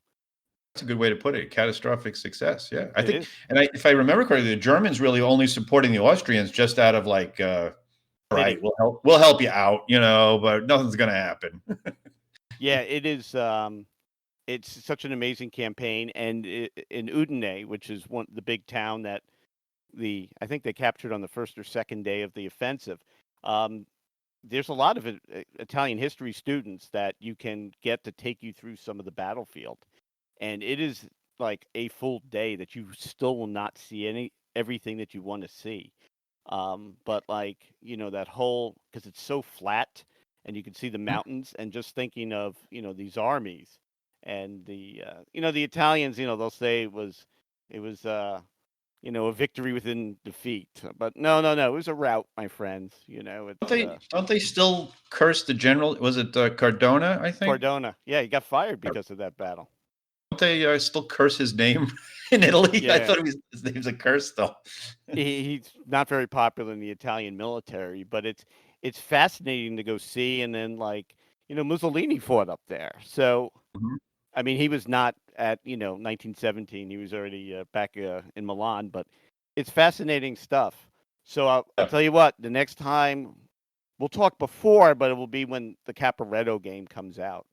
[SPEAKER 3] That's a good way to put it. Catastrophic success. Yeah, I think. And if I remember correctly, the Germans really only supporting the Austrians just out of like, right, we'll help you out, but nothing's going to happen.
[SPEAKER 2] Yeah, it is. it's such an amazing campaign. And in Udine, which is the big town that I think they captured on the first or second day of the offensive. There's a lot of Italian history students that you can get to take you through some of the battlefield, and it is like a full day that you still will not see everything that you want to see. But like, that whole, because it's so flat and you can see the mountains, and just thinking of, these armies and the Italians, they'll say it was a victory within defeat. But no, it was a rout, my friends.
[SPEAKER 3] Don't they still curse the general? Was it Cardona, I think?
[SPEAKER 2] Cardona. Yeah, he got fired because of that battle.
[SPEAKER 3] Don't they still curse his name in Italy?
[SPEAKER 2] Yeah.
[SPEAKER 3] I thought his name's a curse, though.
[SPEAKER 2] He's not very popular in the Italian military, but it's fascinating to go see. And then, like, Mussolini fought up there. So, I mean, he was not at, 1917. He was already back in Milan, but it's fascinating stuff. So I'll tell you what, the next time we'll talk before, but it will be when the Caporetto game comes out.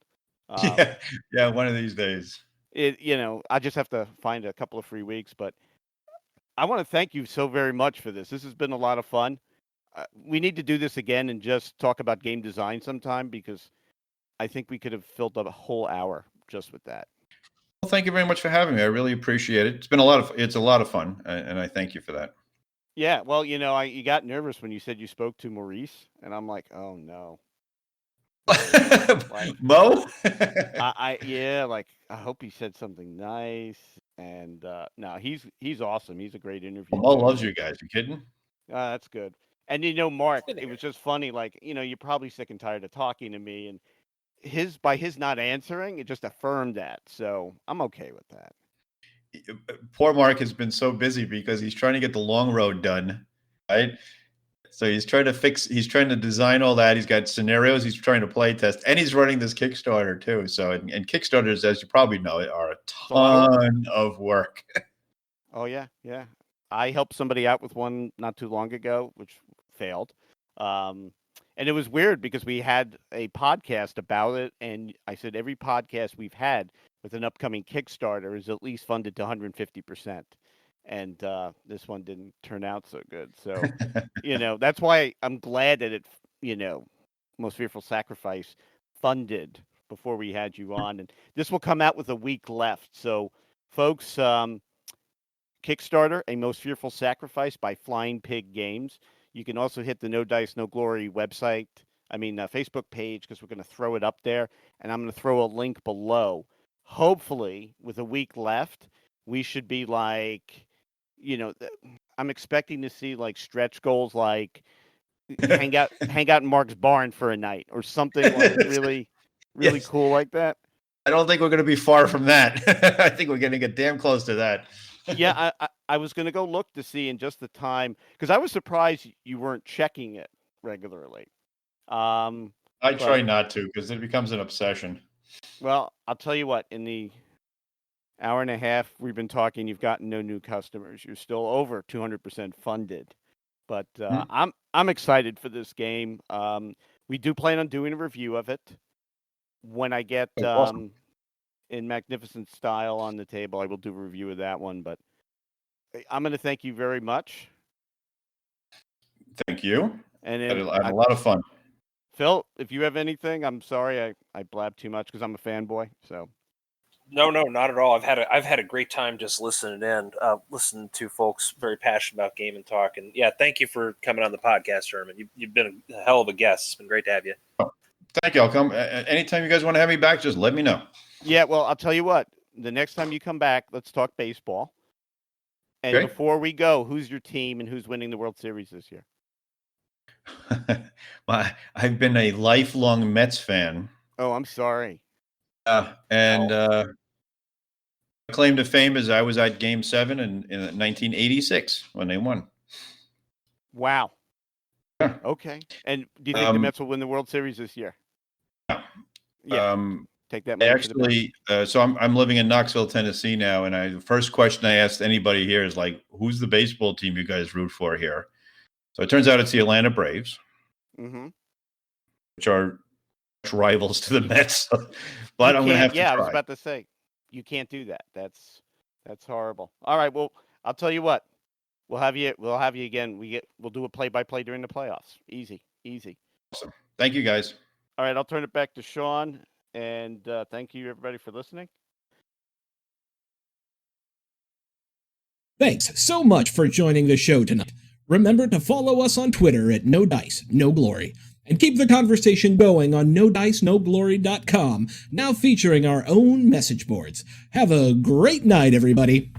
[SPEAKER 3] Yeah, one of these days.
[SPEAKER 2] I just have to find a couple of free weeks, but I want to thank you so very much for this. This has been a lot of fun. We need to do this again and just talk about game design sometime, because I think we could have filled up a whole hour just with that.
[SPEAKER 3] Well, thank you very much for having me. I really appreciate it. It's a lot of fun, and I thank you for that.
[SPEAKER 2] Yeah, well, you got nervous when you said you spoke to Maurice, and I'm like, oh no.
[SPEAKER 3] Mo?
[SPEAKER 2] I hope he said something nice. And no, he's awesome. He's a great interview.
[SPEAKER 3] Mo loves you guys. You kidding?
[SPEAKER 2] That's good. And Mark, it was just funny. Like, you're probably sick and tired of talking to me, and by his not answering, it just affirmed that. So I'm okay with that.
[SPEAKER 3] Poor Mark has been so busy because he's trying to get the long road done, right? So he's trying to design all that. He's got scenarios he's trying to play test, and he's running this Kickstarter too. So, and Kickstarters, as you probably know, are a ton of work.
[SPEAKER 2] Oh yeah. I helped somebody out with one not too long ago, which failed. And it was weird because we had a podcast about it, and I said every podcast we've had with an upcoming Kickstarter is at least funded to 150%. And this one didn't turn out so good. So, that's why I'm glad that it, Most Fearful Sacrifice funded before we had you on. And this will come out with a week left. So, folks, Kickstarter, A Most Fearful Sacrifice by Flying Pig Games. You can also hit the No Dice, No Glory website, Facebook page, because we're going to throw it up there. And I'm going to throw a link below. Hopefully, with a week left, we should be like, I'm expecting to see like stretch goals, like hang out in Mark's barn for a night or something like really cool like that.
[SPEAKER 3] I don't think we're going to be far from that. I think we're going to get damn close to that.
[SPEAKER 2] Yeah, I was going to go look to see in just the time, because I was surprised you weren't checking it regularly.
[SPEAKER 3] I try not to, because it becomes an obsession. Well,
[SPEAKER 2] I'll tell you what, in the hour and a half we've been talking, you've gotten no new customers. You're still over 200% funded. But I'm excited for this game. We do plan on doing a review of it when I get in Magnificent Style on the table. I will do a review of that one. But I'm going to thank you very much.
[SPEAKER 3] Thank you.
[SPEAKER 2] And
[SPEAKER 3] I had a lot of fun.
[SPEAKER 2] Phil, if you have anything, I'm sorry I blabbed too much because I'm a fanboy. So.
[SPEAKER 4] No, not at all. I've had a great time just listening listening to folks very passionate about game and talk. And yeah, thank you for coming on the podcast, Herman. You've been a hell of a guest. It's been great to have you.
[SPEAKER 3] Oh, thank you. I'll come anytime you guys want to have me back. Just let me know.
[SPEAKER 2] Yeah, well, I'll tell you what. The next time you come back, let's talk baseball. And before we go, who's your team and who's winning the World Series this year?
[SPEAKER 3] I've been a lifelong Mets fan.
[SPEAKER 2] Oh, I'm sorry.
[SPEAKER 3] Claim to fame is I was at Game 7 in 1986 when they won.
[SPEAKER 2] Wow.
[SPEAKER 3] Yeah.
[SPEAKER 2] Okay. And do you think the Mets will win the World Series this year?
[SPEAKER 3] Yeah.
[SPEAKER 2] Take that.
[SPEAKER 3] Actually, so I'm living in Knoxville, Tennessee now, and the first question I asked anybody here is like, "Who's the baseball team you guys root for here?" So it turns out it's the Atlanta Braves, which are rivals to the Mets. But I'm going to have to try.
[SPEAKER 2] I was about to say, you can't do that. That's horrible. All right, well, I'll tell you what. We'll have you again. We'll do a play-by-play during the playoffs. Easy.
[SPEAKER 3] Awesome. Thank you, guys.
[SPEAKER 2] All right, I'll turn it back to Sean, and thank you, everybody, for listening.
[SPEAKER 1] Thanks so much for joining the show tonight. Remember to follow us on Twitter at No Dice, No Glory, and keep the conversation going on NoDiceNoGlory.com, now featuring our own message boards. Have a great night, everybody.